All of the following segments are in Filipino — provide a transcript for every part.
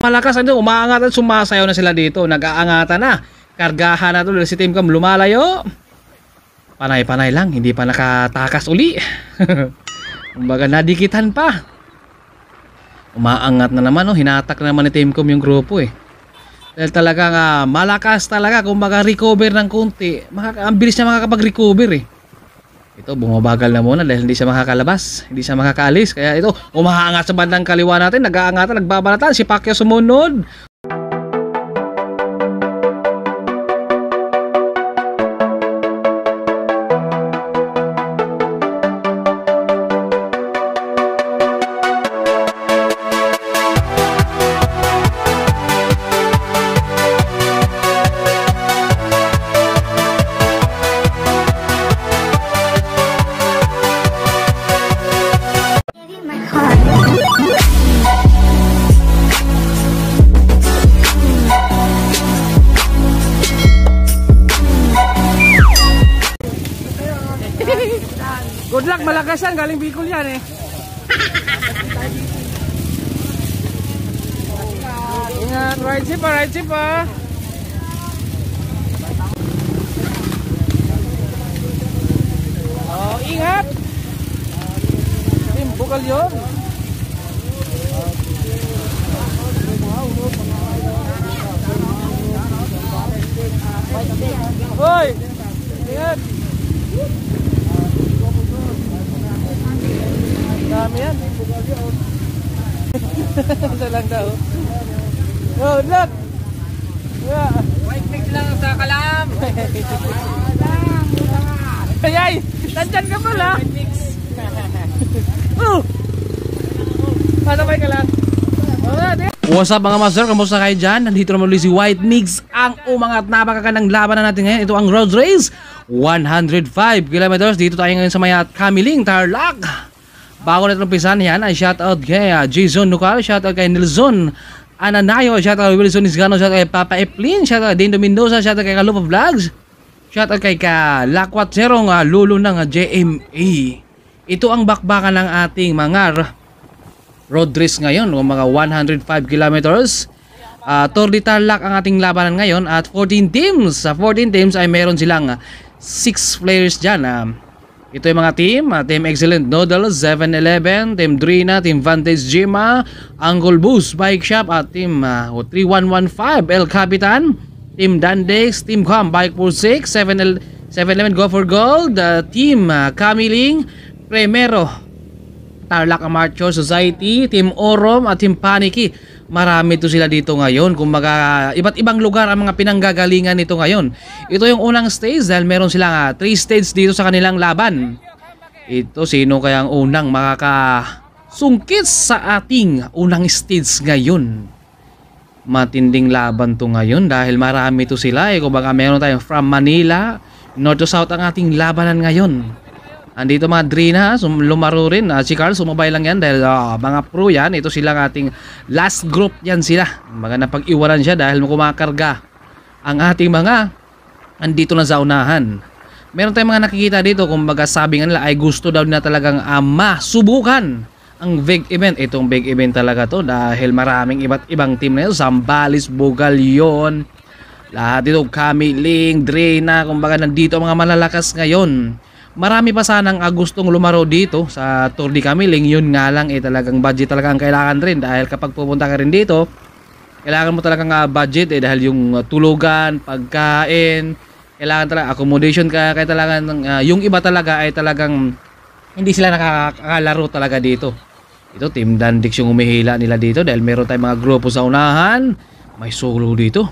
Malakas ano, umaangat at sumasayaw na sila dito. Nag-aangatan na. Kargahan na to si Team Cam lumalayo. Panay-panay lang, hindi pa nakatakas uli. Kumbaga nadikitan pa. Umaangat na naman, oh, hinatak na naman ni Team Cam yung grupo eh. Dahil talagang malakas talaga, kumbaga recover ng kunti. Ang bilis niya makakapag-recover eh. Ito, bumabagal na muna dahil hindi siya makakalabas, hindi siya makakaalis. Kaya ito, umaangat sa bandang kaliwa natin, nag-aangatan, nagbabalatan. Si Pacquiao sumunod. Good luck, malakas yan, galing Bicol yan eh. Ingat, right chip ah. Oh, ingat. Tim bukal yun. Hoy, ingat. Dami yan. Isa lang daw. Oh, look. Yeah. White mix lang sa kalam. Ayay, nandyan ka pala. White mix. Pasabay ka lang. What's up mga master, kamusta kayo dyan? Nandito naman ulit si White Mix. Ang umangat napakagandang laban na natin ngayon. Ito ang road race 105 kilometers. Dito tayo ngayon sa may Kamiling, Tarlac. Bago natin umpisan yan ay shoutout kay Jason Nucal, shoutout kay Nelson Ananayo, shoutout kay Wilson Isgano, shoutout kay Papa Eplin, shoutout kay Dindo Mendoza, shoutout kay Kalupa Vlogs, shoutout kay Lakwat Zerong Lulu ng JMA. Ito ang bakbakan ng ating mga road race ngayon, mga 105 kilometers. Tour de Tarlac ang ating labanan ngayon at 14 teams. Sa 14 teams ay meron silang 6 players dyan. Ito yung mga team, Team Excellent Noodles, 7-Eleven, Team Drina, Team Vantage Gima, Uncle Boost Bike Shop at Team 3115 El Capitan, Team Dandex, Team Com Bike 46, 7-Eleven Go for Gold, Team Kamiling, Primero Tarlac Amateur Society, Team Orom at Team Paniki. Marami to sila dito ngayon. Kumbaga iba't ibang lugar ang mga pinanggagalingan nito ngayon. Ito yung unang stage dahil meron silang 3 stages dito sa kanilang laban. Ito, sino kaya ang unang makakasungkit sa ating unang stage ngayon? Matinding laban to ngayon dahil marami to sila eh. Kumbaga meron tayong from Manila, north to south ang ating labanan ngayon. Andito mga Drina, lumaro rin. Si Carl sumabay lang yan dahil mga pro yan. Ito silang ating last group yan sila. Mga napag-iwanan siya dahil kumakarga ang ating mga andito na sa unahan. Meron tayong mga nakikita dito. Kumbaga sabi nga nila ay gusto daw na talagang masubukan ang big event. Itong big event talaga to dahil maraming iba't ibang team na ito. Zambales, Bugalyon, lahat dito, Kamiling, Drina. Kumbaga nandito ang mga malalakas ngayon. Marami pa sanang gustong lumaro dito sa Tour de Kamiling. Yun nga lang talagang budget talaga ang kailangan rin dahil kapag pupunta ka rin dito kailangan mo talagang budget dahil yung tulugan, pagkain, kailangan talaga accommodation ka, kaya talagang yung iba talaga ay talagang hindi sila nakakalaro talaga dito. Ito Team Dandix yung umihila nila dito dahil meron tayong mga grupo sa unahan. May solo dito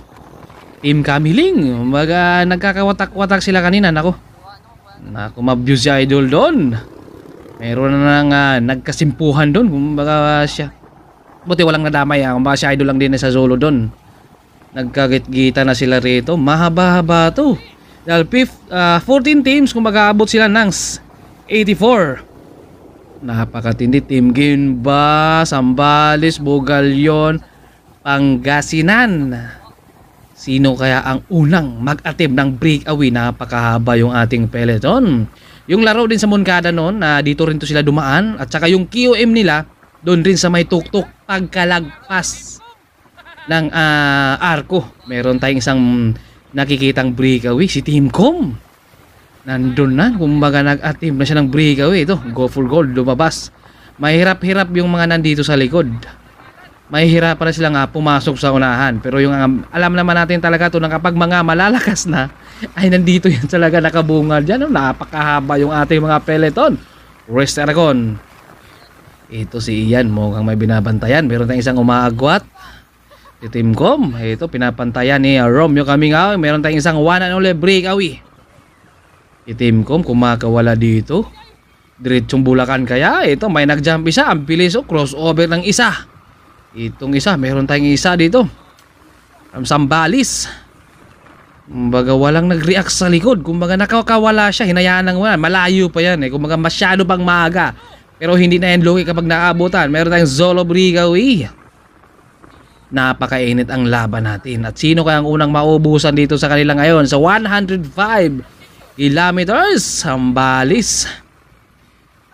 Team Kamiling. Mga nagkakawatak-watak sila kanina. Kumabuse si Idol doon. Meron na nang nagkasimpuhan doon. Kumbaga siya, buti walang nadamay. Kumbaga si Idol lang din sa solo doon. Nagkagit-gita na sila rito. Mahaba-haba to dahil 14 teams. Kumbaga abot sila ng 84. Napakatindi. Team Ginba, Zambales, Bugalyon, Pangasinan. Sino kaya ang unang mag-attempt ng breakaway? Napakahaba yung ating peloton. Yung laro din sa Moncada noon, dito rin to sila dumaan. At saka yung QM nila, doon rin sa may tuktok pagkalagpas ng arko. Meron tayong isang nakikitang breakaway, si Teamcom. Nandun na, kumbaga nag-attempt na siya ng breakaway. Ito, go for gold, lumabas. Mahirap-hirap yung mga nandito sa likod. Mahihirapan na silang pumasok sa unahan. Pero yung alam naman natin talaga ito na kapag mga malalakas na, ay nandito yan talaga nakabungal dyan. Napakahaba yung ating mga peloton. Rest Aragon. Ito si Ian, mukhang may binabantayan. Meron tayong isang umaagwat. Si Teamcom. Ito, pinapantayan ni Romeo Camingao. Meron tayong isang one and only breakaway. Si Teamcom, kumakawala dito. Diretsong Bulacan kaya. Ito, may nag-jump isa. Ang bilis, crossover ng isa. Itong isa, meron tayong isa dito. Sambalis. Kumbaga walang nag-react sa likod. Kumbaga nakakawala siya, hinayaan ng wala. Malayo pa yan eh. Kumbaga masyado pang maaga. Pero hindi na yan lugi kapag nakaabutan. Meron tayong Zolo Breakaway. Napakainit ang laban natin. At sino kaya ang unang maubusan dito sa kanila ngayon? Sa 105 kilometers. Sambalis.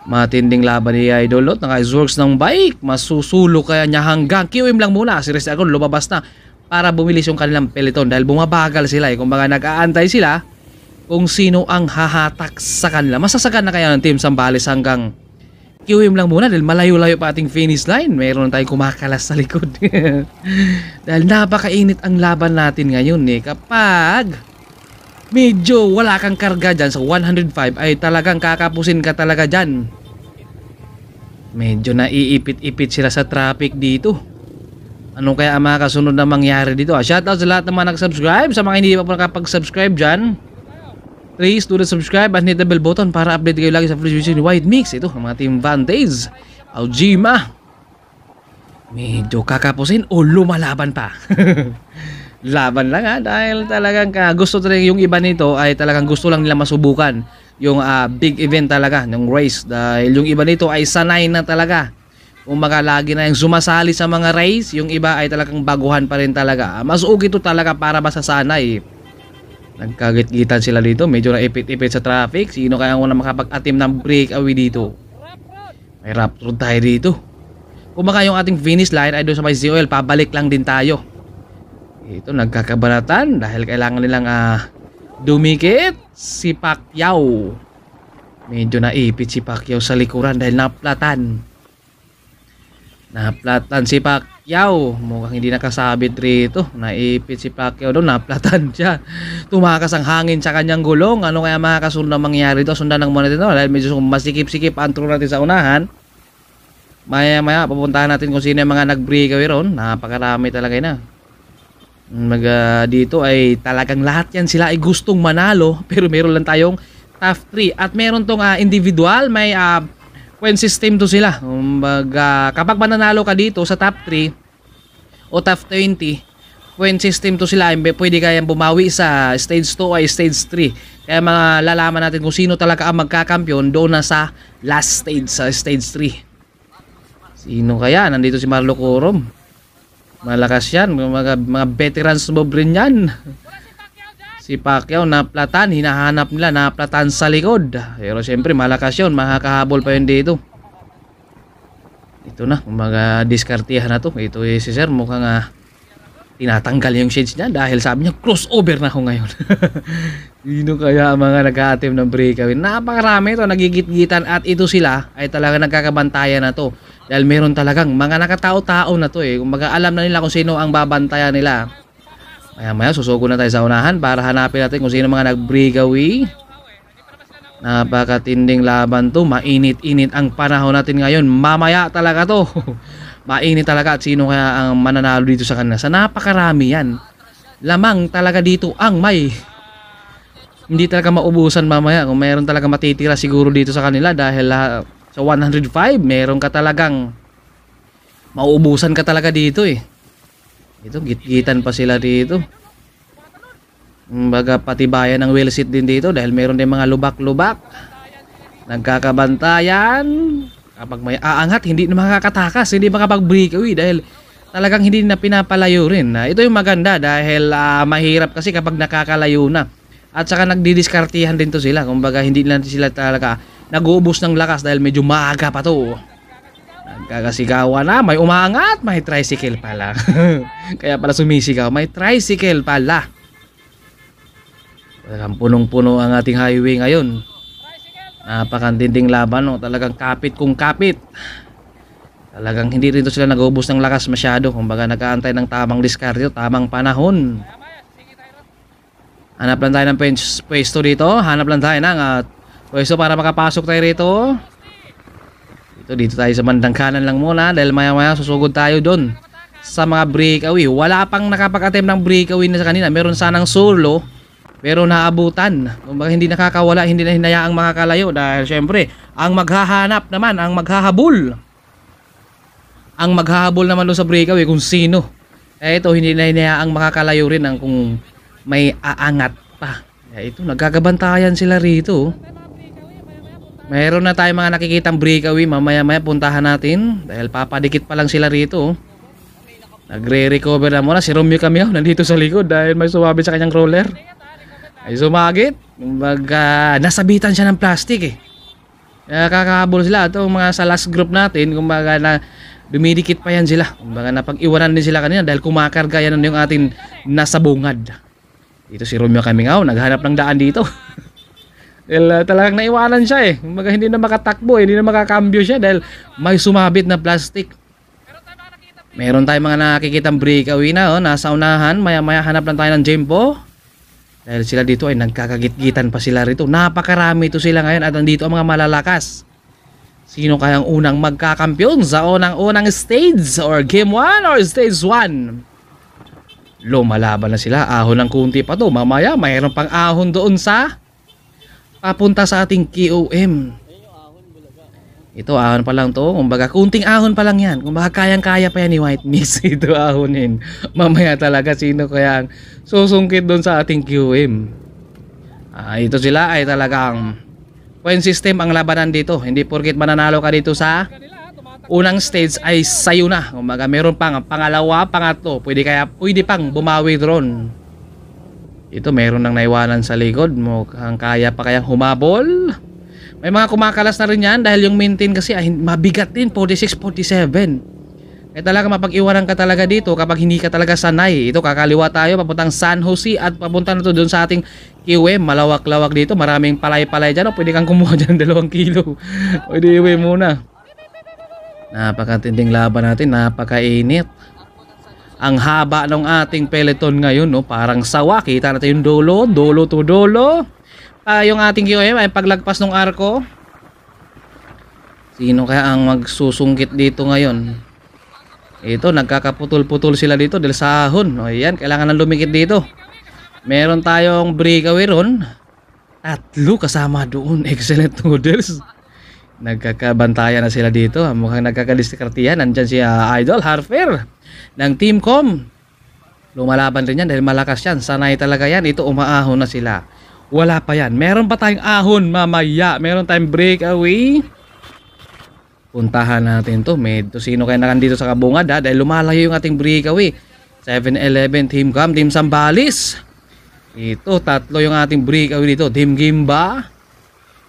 Matinding laban ni Idol Lot. Naka-works ng bike. Masusulo kaya niya hanggang QM lang muna. Si Rest Aragon lumabas na para bumilis yung kanilang peloton. Dahil bumabagal sila eh. Kumbaga nag-aantay sila kung sino ang hahatak sa kanila. Masasagan na kaya ng Team Sambalis hanggang QM lang muna. Dahil malayo-layo pa ating finish line. Mayroon tayong kumakalas sa likod. Dahil napakainit ang laban natin ngayon eh. Kapag medyo wala kang karga dyan sa 105 ay talagang kakapusin ka talaga dyan. Medyo naiipit-ipit sila sa traffic dito. Ano kaya ang mga kasunod na mangyari dito? Shoutout sa lahat ng mga nag-subscribe. Sa mga hindi pa po nakapag-subscribe dyan, please do the subscribe and hit the bell button para update kayo lagi sa free video ni White Mix. Ito ang mga Team Vantage, Aljima. Medyo kakapusin o lumalaban pa. Laban lang dahil talagang gusto talaga yung iba nito ay talagang gusto lang nila masubukan yung big event talaga ng race. Dahil yung iba nito ay sanay na talaga. Umaga lagi na yung sumasali sa mga race, yung iba ay talagang baguhan pa rin talaga. Mas okay ito talaga para masasanay. Nagkagit-gitan sila dito, medyo naipit-ipit sa traffic. Sino kaya ang unang makapag-atim ng breakaway dito? May rap road tayo dito. Kumaka yung ating finish line ay doon sa may ZOL, pabalik lang din tayo. Ito nagkakabanatan dahil kailangan nilang dumikit si Pacquiao. Medyo naipit si Pacquiao sa likuran dahil naplatan. Naplatan si Pacquiao. Mukhang hindi nakasabit rito. Naipit si Pacquiao doon, naplatan siya. Tumakas ang hangin sa kanyang gulong. Ano kaya mga kasunod na mangyari dito? Sundan ng muna dito dahil medyo masikip-sikip ang true natin sa unahan. Maya-maya pupuntahan natin kung sino yung mga nag-breakaway ron. Napakarami talaga na. Dito ay talagang lahat yan sila ay gustong manalo pero meron lang tayong top 3 at meron tong individual, may point system to sila. Kapag mananalo ka dito sa top 3 o top 20, point system to sila, pwede kayang bumawi sa stage 2 ay stage 3. Kaya malalaman natin kung sino talaga ang magkakampyon doon na sa last stage, sa stage 3. Sino kaya? Nandito si Marlo Corom. Malakas yan, mga veterans mob rin yan. Si Pacquiao naplatan, hinahanap nila, naplatan sa likod. Pero siyempre malakas yun, makakahabol pa yun dito. Ito na, mga diskartihan na to. Ito si Sir, mukhang tinatanggal yung shades niya dahil sabi niya crossover na ako ngayon. Sino kaya mga nag-a-attempt ng breakaway? Napakarami ito, nagigit-gitan at ito sila ay talaga nagkakabantayan na to. Dahil meron talagang mga nakatao-tao na to eh. Kung alam na nila kung sino ang babantayan nila. Maya-maya susuko na tayo sa unahan para hanapin natin kung sino mga nag-breakaway. Napakatinding laban to. Mainit-init ang panahon natin ngayon. Mamaya talaga to. Mainit talaga at sino kaya ang mananalo dito sa kanila. Sa napakarami yan. Lamang talaga dito ang may. Hindi talaga maubusan mamaya. Kung mayroon talaga matitira siguro dito sa kanila dahil sa 105, meron ka talagang mauubusan ka talaga dito eh. Ito, git-gitan pa sila dito. Baga patibayan ng wheel seat din dito dahil meron din mga lubak-lubak. Nagkakabantayan. Kapag may aangat, hindi na makakatakas, hindi makapag-breakaway dahil talagang hindi na pinapalayo rin. Ito yung maganda dahil mahirap kasi kapag nakakalayo na. At saka nagdidiskartihan din to sila. Kumbaga hindi na sila talaga nag-uubos ng lakas dahil medyo maaga pa to. Nagkakasigawan na, may umangat, may tricycle pala. Kaya pala sumisigaw, may tricycle pala. Talagang punong-puno ang ating highway ngayon. Napakantinding laban, no? Talagang kapit kung kapit. Talagang hindi rin to sila nag-ubos ng lakas masyado. Kumbaga nag-aantay ng tamang diskarte, tamang panahon. Hanap lang tayo ng pwesto dito. Hanap lang tayo ng pwesto para makapasok tayo rito. Dito tayo sa bandang kanan lang muna dahil maya-maya susugod tayo doon sa mga breakaway. Wala pang nakapag-attempt ng breakaway na sa kanina. Meron sanang solo pero naabutan. Kumbaga hindi nakakawala, hindi na hinayaang makakalayo dahil syempre ang maghahanap naman, ang maghahabol. Ang maghahabol naman doon sa breakaway kung sino. Ito hindi na hinayaang makakalayo rin ang kung may aangat pa. Ito nagkakabantayan sila rito. Mayroon na tayong mga nakikitang breakaway. Mamaya-maya puntahan natin dahil papadikit pa lang sila rito. Nagre-recover na muna si Romeo Cameo nandito sa likod dahil may sumabit sa kanyang roller. Ay sumagit. Kumbaga nasabitan siya ng plastic eh. Kaya kakahabol sila. Ito mga sa last group natin. Kumbaga na dumidikit pa yan sila. Kumbaga napag-iwanan din sila kanina dahil kumakarga yan yung ating nasa bungad. Dito si Romeo Cameo naghanap ng daan dito. Dahil talagang naiwanan siya eh. Kumbaga hindi na makatakbo, hindi na makakambyo siya dahil may sumabit na plastic. Meron tayong mga nakikitang breakaway na nasa unahan. Maya-maya hanap lang tayo ng Jempo. Dahil sila dito ay nagkakagit-gitan pa sila rito. Napakarami ito sila ngayon at nandito ang mga malalakas. Sino kayang unang magkakampyon sa unang stage or game 1 or stage 1? Lumalaban na sila. Ahon ng kunti pa to. Mamaya mayroon pang ahon doon sa papunta sa ating QOM. Ito ahon pa lang to. Kumbaga kunting ahon pa lang yan. Kumbaga kayang-kaya pa yan ni White Mix. Ito ahonin. Mamaya talaga sino kaya ang susungkit doon sa ating QOM. Ito sila ay talagang point system ang labanan dito. Hindi porkit mananalo ka dito sa unang stage ay sayo na. Kumbaga meron pang pangalawa, pangatlo. Pwede pang bumawi drone. Ito meron nang naiwanan sa likod. Mukhang kaya pa kayang humabol. May mga kumakalas na rin yan dahil yung maintain kasi ay mabigat din. 46, 47. Kaya talaga mapag-iwanan ka talaga dito kapag hindi ka talaga sanay. Ito kakaliwa tayo papuntang San Jose at papunta na to doon sa ating QM. Malawak-lawak dito. Maraming palay-palay dyan. Pwede kang kumuha dyan 2 kilo. Pwede iwi muna. Napakatinding laban natin. Napakainit. Ang haba ng ating peloton ngayon, no? Parang sawa. Kita natin yung dolo to dolo. Yung ating QM ay paglagpas ng arko. Sino kaya ang magsusungkit dito ngayon? Ito, nagkakaputol-putol sila dito dahil sahon. O yan, kailangan ng lumikit dito. Meron tayong breakaway ron. 3 kasama doon. Excellent noodles. Nagkakabantayan na sila dito. Mukhang nagkakadiskartiyan. Nandyan si Idol Harper ng Team Com. Lumalaban rin yan dahil malakas yan. Sanay talaga yan. Ito umaahon na sila. Wala pa yan. Meron pa tayong ahon mamaya. Meron tayong breakaway. Puntahan natin to. Medyo sino kaya nakandito sa kabungad dahil lumalayo yung ating breakaway. 7-11 Team Com, Team Sambalis. Ito 3 yung ating breakaway dito. Team Gimba,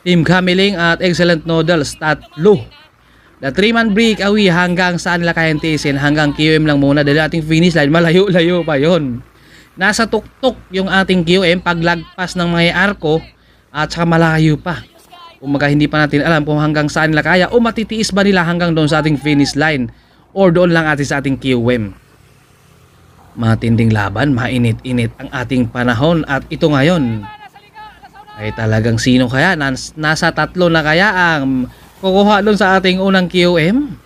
Team Kamiling at Excellent Noodles. 3. The 3-man breakaway hanggang saan nila kayang tiisin. Hanggang QM lang muna dahil ating finish line malayo-layo pa yon. Nasa tuktok yung ating QM paglagpas ng mga arko at saka malayo pa. Kumaga hindi pa natin alam kung hanggang saan nila kaya o matitiis ba nila hanggang doon sa ating finish line or doon lang atin sa ating QM. Matinding laban, mainit-init ang ating panahon at ito ngayon ay talagang sino kaya nasa 3 na kaya ang kukuha doon sa ating unang QM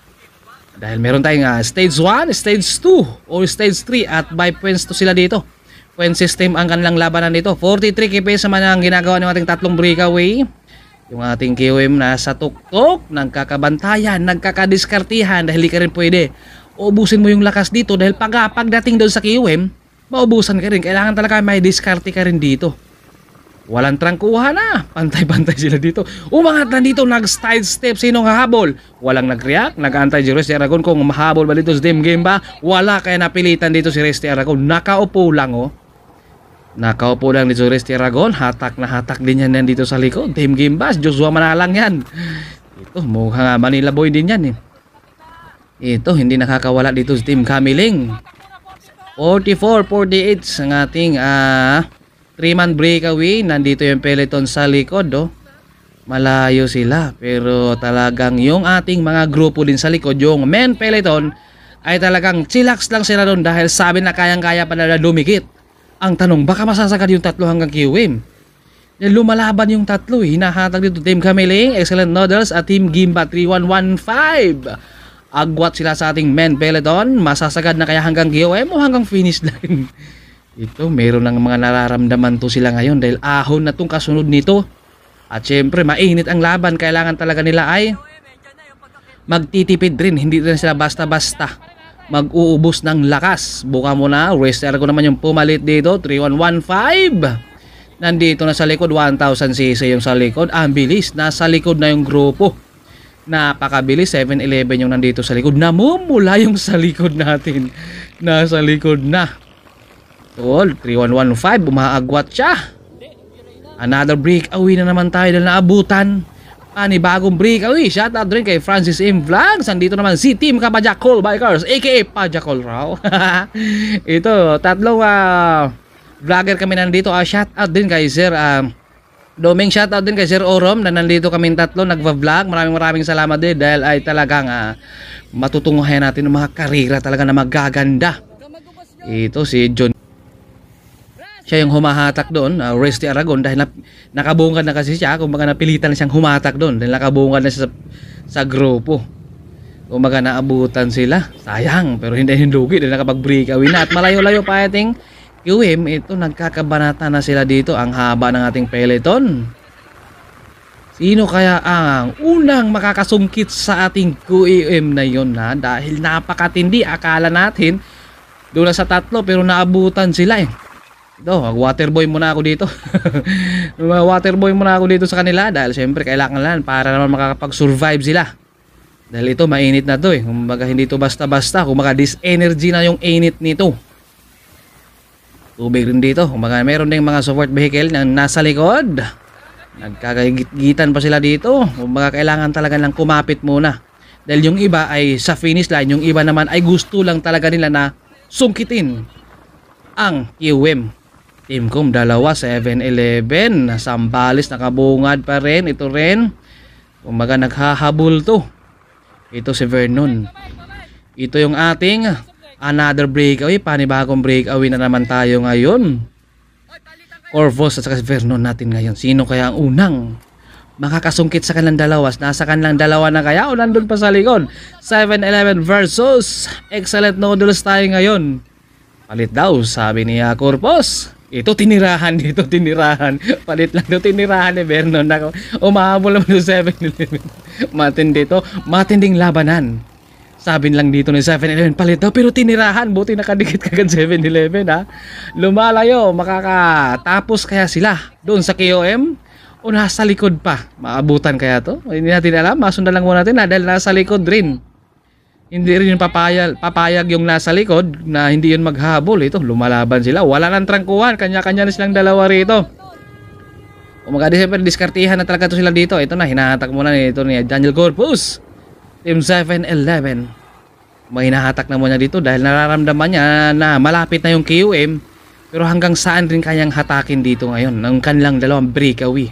dahil meron tayong stage 1, stage 2 or stage 3 at by points to sila dito. Point system ang kanilang labanan dito. 43 kps naman ang ginagawa ng ating 3 breakaway. Yung ating QM nasa tuktok, nagkakabantayan, nagkakadiskartihan dahil di ka rin pwede. Uubusin mo yung lakas dito dahil pagdating doon sa QM, maubusan ka rin. Kailangan talaga may diskarte ka rin dito. Walang trangkuha na. Pantay-pantay sila dito. Umangat na dito, nag-style step. Sinong hahabol? Walang nag-react. Nag-antay si Resty Aragon kung mahabol ba dito sa team game ba? Wala, kaya napilitan dito si Resty Aragon. Nakaupo lang oh. Nakaupo lang dito si Resty Aragon. Hatak na hatak din yan dito sa likod. Team game ba? Joshua Manalang yan. Ito, mukhang Manila Boy din yan eh. Ito, hindi nakakawala dito si Team Kamiling. 44-48 ang ating 3-man breakaway. Nandito yung peloton sa likod, oh. Malayo sila, pero talagang yung ating mga grupo din sa likod, yung men peloton, ay talagang chillax lang sila doon dahil sabi na kayang-kaya pa na dumikit. Ang tanong, baka masasagad yung tatlo hanggang QM. Lumalaban yung tatlo, hinahatag dito Team Kamiling, Excellent Noodles at Team Gimba 3115. Agwat sila sa ating men peloton, masasagad na kaya hanggang QM o hanggang finish line. Ito, meron ng mga nararamdaman to sila ngayon dahil ahon na tong kasunod nito. At syempre, mainit ang laban. Kailangan talaga nila ay magtitipid rin. Hindi rin sila basta-basta mag-uubos ng lakas. Buka mo na. Racer ko naman yung pumalit dito. 3115. Nandito na sa likod. 1000cc yung sa likod. Ang bilis. Nasa likod na yung grupo. Napakabilis. 7-11 yung nandito sa likod. Namumula yung sa likod natin. Nasa likod na. Tol, 3115. Umaagwat siya. Another breakaway na naman tayo dahil naabutan. Panibagong breakaway. Shoutout rin kay Francis M. Vlogs. Andito naman si Team Kapajakol Bikers aka Pajakol raw. Ito, tatlong vlogger kami nandito. Shoutout din kay Sir Doming. Shoutout din kay Sir Orom na nandito kami tatlo nagva-vlog. Maraming salamat din dahil ay talagang matutunguhan natin ng mga karera talaga na magaganda. Ito si John. Siya yung humahatak doon, Resty Aragon, dahil nakabungad na kasi siya. Kumbaga napilitan na siyang humatak doon dahil nakabungad na siya sa grupo. Kumbaga naabutan sila. Sayang, pero hindi hindugi dahil nakapag-breakaway na. At malayo-layo pa ating QM. Ito, nagkakabanata na sila dito. Ang haba ng ating peloton. Sino kaya ang unang makakasungkit sa ating QM na yun, ha? Dahil napakatindi. Akala natin doon na sa tatlo pero naabutan sila eh. Waterboy muna ako dito. Waterboy muna ako dito sa kanila dahil syempre kailangan lang para naman makakapag-survive sila. Dahil ito mainit na to eh. Kumbaga hindi to basta-basta. Kumbaga dis-energy na yung init nito. Tubig rin dito. Kumbaga meron ding mga support vehicle na nasa likod. Nagkakagitan pa sila dito. Kumbaga kailangan talaga lang kumapit muna. Dahil yung iba ay sa finish line. Yung iba naman ay gusto lang talaga nila na sungkitin ang QM. Teamcom dalawa 7-11. Sambales nakabungad pa rin. Ito rin. Kumbaga naghahabol to. Ito si Vernon. Ito yung ating another breakaway. Panibagong breakaway na naman tayo ngayon. Corvus at saka si Vernon natin ngayon. Sino kaya ang unang makakasungkit sa kanilang dalawa? Nasa kanilang dalawa na kaya o nandun pa sa likod? 7-11 versus Excellent Noodles tayo ngayon. Palit daw, sabi ni Corpus. Ito tinirahan dito, tinirahan. Palit lang daw, tinirahan ni Vernon. Umahabol naman sa 7-11. Matindi to, matinding labanan. Sabi lang dito ni 7-11, palit daw, pero tinirahan. Buti nakadikit kagad 7-11 ha. Lumalayo, makakatapos kaya sila doon sa KOM? O nasa likod pa? Maabutan kaya to? Hindi natin alam, masundan lang muna natin dahil nasa likod rin. Hindi rin yung papayag yung nasa likod na hindi yun maghabol. Ito, lumalaban sila. Wala nang trangkuhan. Kanya-kanya na silang dalawa rito. Kung magkadisipin, diskartihan na talaga to sila dito. Ito na, hinahatak muna ito ni Daniel Corpus. Team 7-11. May hinahatak na muna dito dahil nararamdaman niya na malapit na yung QM. Pero hanggang saan rin kanyang hatakin dito ngayon ng kanilang dalawang breakaway.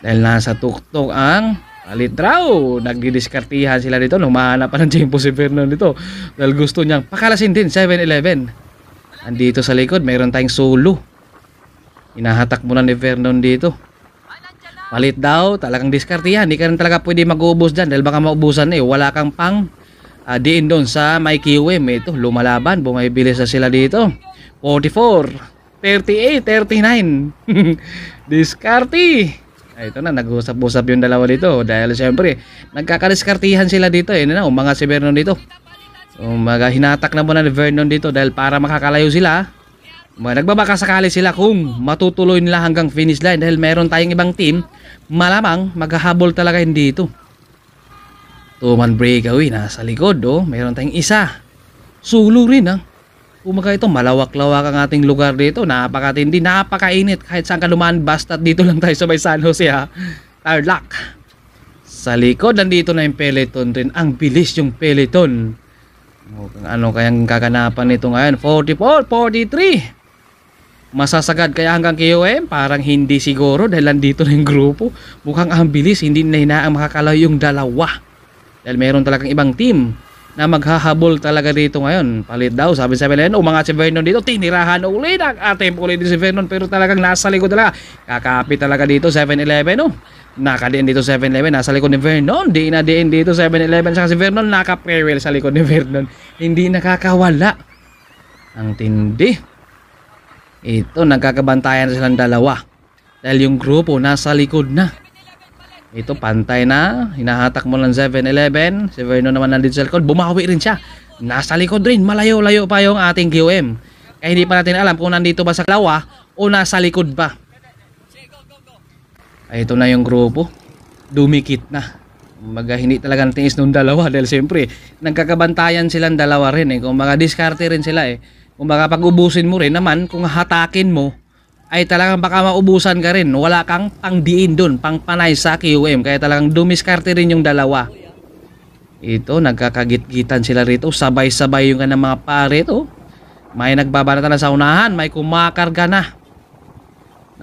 Dahil nasa tuktok ang Alitraw, nagdidiskartihan sila dito. Lumahanap pa ng tempo si Vernon dito dahil gusto niyang pakalasin din 7-11. Andito sa likod mayroon tayong solo. Hinahatak muna ni Vernon dito. Palit daw, talagang diskartihan. Hindi ka rin talaga pwede mag-uubos dyan dahil baka maubusan eh. Wala kang pang diin doon sa may QM. Ito, lumalaban, bumibilis na sila dito. 44, 38, 39. Diskarti. Ito na, nag-usap-usap yung dalawa dito dahil siyempre nagkakadiskartihan sila dito mga si Vernon dito. Hinatak na muna ni Vernon dito dahil para makakalayo sila. Nagbabaka sakali sila kung matutuloy nila hanggang finish line dahil meron tayong ibang team malamang maghahabol talaga hindi dito. 2-man breakaway nasa likod meron tayong isa. Solo rin Kumaga ito, malawak-lawak ang ating lugar dito. Napakatindi, napakainit. Kahit saan ka dumaan, basta dito lang tayo sa may San Jose Tarlac. Sa likod, nandito na yung peloton rin. Ang bilis yung peloton. Ano kayang kaganapan nito ngayon? 44, 43. Masasagad kaya hanggang KOM? Parang hindi siguro dahil nandito na yung grupo. Mukhang ang bilis, hindi na hinaang makakalayo yung dalawa. Dahil meron talagang ibang team na maghahabol talaga dito ngayon. Palit daw, sabi sa Belen, umangat si Vernon dito, tinirahan ulit, nag-attempt ulit din si Vernon, pero talagang nasa likod talaga. Kakapit talaga dito, 7-Eleven, oh. Nakadiin dito 7-Eleven, nasa likod ni Vernon. Di na diin dito 7-Eleven, saka si Vernon nakaparallel sa likod ni Vernon. Hindi nakakawala. Ang tindi. Ito, nagkakabantayan silang dalawa. Dahil yung grupo nasa likod na. Ito, pantay na. Hinahatak mo lang 7-Eleven. Si Vernon naman nandito sa likod. Bumawi rin siya. Nasa likod rin. Malayo-layo pa yung ating QM. Kaya hindi pa natin alam kung nandito ba sa kalawa o nasa likod ba. Ay, ito na yung grupo. Dumikit na. Hindi talaga natiis nung dalawa. Dahil siyempre, nagkakabantayan silang dalawa rin. Kung diskarte rin sila. Kung pag-ubusin mo rin naman, kung hatakin mo, ay talagang baka maubusan ka rin. Wala kang pangdiin dun, pangpanay sa QM. Kaya talagang dumiskarte rin yung dalawa. Ito, nagkakagit-gitan sila rito. Sabay-sabay yung kanang mga pare ito. May nagbabanata na sa unahan, may kumakarga na.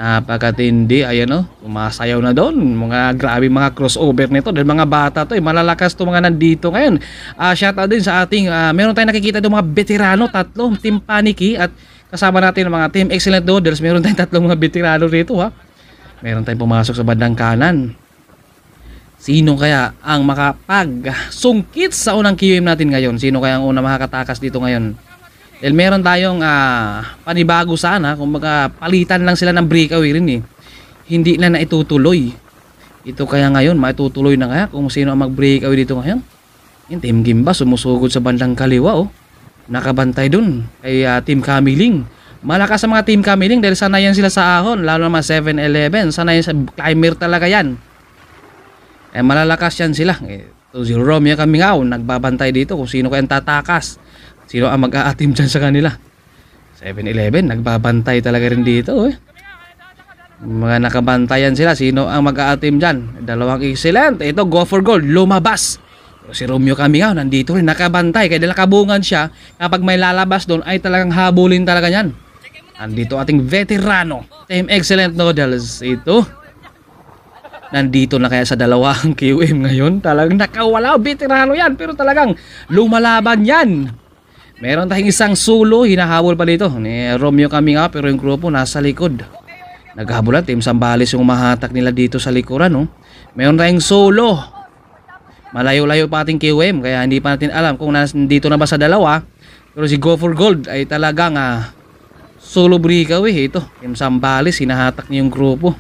Napakatindi, ayan o. Sumasayaw na doon. Mga grabe mga crossover nito. Dahil mga bata to, malalakas to mga nandito ngayon. Shoutout din sa ating, meron tayong nakikita doon mga veterano, tatlo. Team Panicky at kasama natin ang mga Team Excellent Noodles. Meron tayong tatlong mga veterano rito ha. Meron tayong pumasok sa bandang kanan. Sino kaya ang makapag-sungkit sa unang QM natin ngayon? Sino kaya ang unang makakatakas dito ngayon? Dahil meron tayong panibago sana. Kung palitan lang sila ng breakaway rin Hindi na naitutuloy. Ito kaya ngayon, maitutuloy na kaya kung sino ang mag-breakaway dito ngayon? Yung Team Gimba sumusugod sa bandang kaliwa nakabantay dun kay Team Kamiling. Malakas sa mga Team Kamiling dahil sanayan sila sa ahon, lalo naman 7-Eleven, sanayan sa climber talaga yan. Malalakas yan sila. Ito si Romeo Camingaw, nagbabantay dito kung sino kayang tatakas, sino ang mag-aatim dyan sa kanila. 7-Eleven, nagbabantay talaga rin dito Mga nakabantayan sila, sino ang mag-aatim dyan. Dalawang excellent, ito go for gold, lumabas. Si Romeo Camingaw nandito rin nakabantay kaya nakabungan siya. Kapag may lalabas doon ay talagang habulin talaga yan. Nandito ating veterano Team Excellent Noodles. Ito nandito na kaya sa dalawang QM ngayon. Talagang nakawala, veterano yan, pero talagang lumalaban yan. Meron tayong isang solo, hinahabol pa dito ni Romeo Camingaw, pero yung grupo nasa likod. Naghahabulan, Team Sambales yung mahatak nila dito sa likuran Meron tayong solo. Malayo-layo pa ating QM kaya hindi pa natin alam kung nandito na ba sa dalawa. Pero si Go for Gold ay talagang solo breakaway. Ito, Team Sambales, hinahatak niya yung grupo.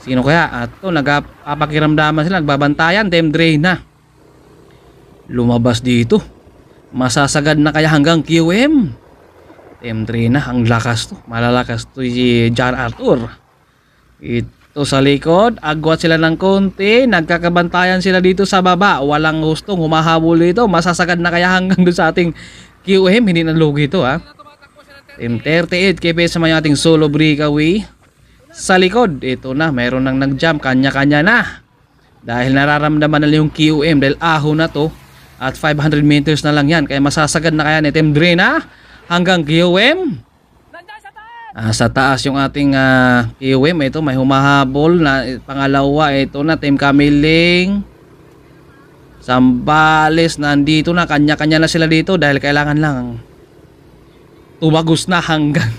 Sino kaya? At ito, nagpapakiramdaman sila, nagbabantayan. Team Dre na lumabas dito. Masasagad na kaya hanggang QM. Team Dre na, ang lakas to. Malalakas to si John Arthur. Ito sa likod, agwat sila ng konti, nagkakabantayan sila dito sa baba. Walang gustong humahabol dito. Masasagad na kaya hanggang doon sa ating QM. Hindi na lugi ito Team 38 KPS sa mga ating solo breakaway. Sa likod, ito na, meron nang nag-jump, kanya-kanya na. Dahil nararamdaman na yung QM dahil aho na to. At 500 meters na lang yan. Kaya masasagad na kaya ni Team Dre na hanggang QM. Sa taas yung ating QM. Ito may humahabol na pangalawa. Ito na Team Kamiling, Sambales nandito na, kanya-kanya na sila dito dahil kailangan lang tumagos na hanggang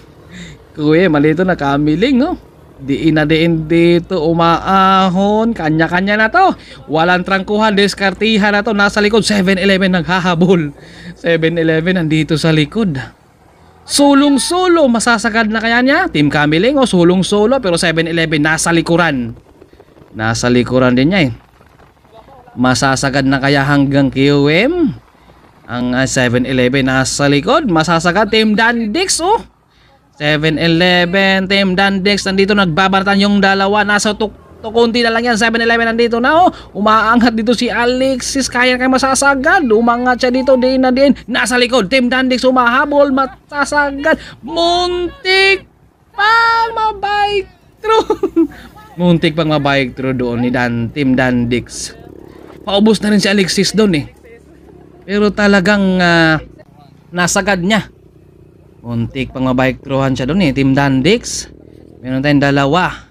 QM. Malito na Kamiling diin na diin dito, umaahon, kanya-kanya na to. Walang trangkuhan, deskartihan na to. Nasa likod 7-Eleven naghahabol. 7-Eleven nandito sa likod. Sulong-solo, masasagad na kaya niya? Team Kamiling sulong-solo pero 7-Eleven nasa likuran. Nasa likuran din niya Masasagad na kaya hanggang QM? Ang 7-Eleven nasa likod. Masasagad Team Dandix 7-Eleven, Team Dandix nandito, nagbabaratan yung dalawa. Nasa konti na lang yan. 7-Eleven nandito na umaangat dito si Alexis, kaya masasagad. Umangat siya dito, din na din. Nasa likod, Team Dandix humahabol, masasagad. Muntik pang mabike through. Muntik pang mabike through doon ni Team Dandix. paubos na rin si Alexis doon eh. Pero talagang nasagad niya. Muntik pang mabike throughan siya doon eh. Team Dandix. Meron tayong dalawa.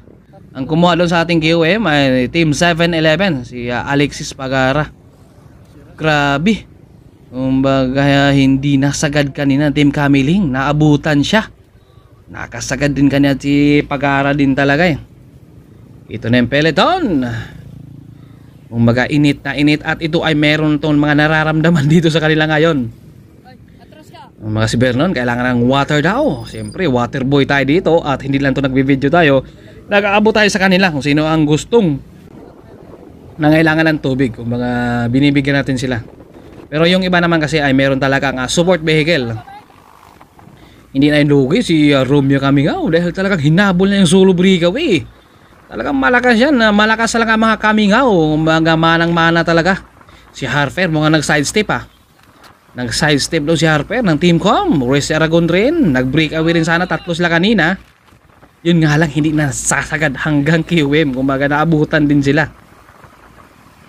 Ang kumuha doon sa ating QM ay Team 7-Eleven. Si Alexis Pagara. Grabe. Kumbaga hindi nasagad kanina Team Kamiling. Naabutan siya. Nakasagad din kanina si Pagara din talaga eh. Ito na yung peloton. Kumbaga init na init at ito ay meron tong mga nararamdaman dito sa kanila ngayon. Mga si Vernon kailangan ng water daw. Siyempre water boy tayo dito at hindi lang to nagbi-video tayo. Nag-aabot tayo sa kanila kung sino ang gustong nangailangan ng tubig. Kumbaga binibigyan natin sila. Pero yung iba naman kasi ay meron talagang support vehicle. Hindi na yung lugi si Romeo Camingao dahil talagang hinabol niya yung solo breakaway. Talagang malakas yan. Malakas talaga mga Camingao. Mga manang-mana talaga. Si Harper mga nag-sidestep Nag-sidestep daw si Harper ng Team Com. Race Aragon rin. Nag-breakaway rin sana. Tatlo sila kanina. Yun nga lang hindi nasasagad hanggang QM. Kumbaga naabutan din sila.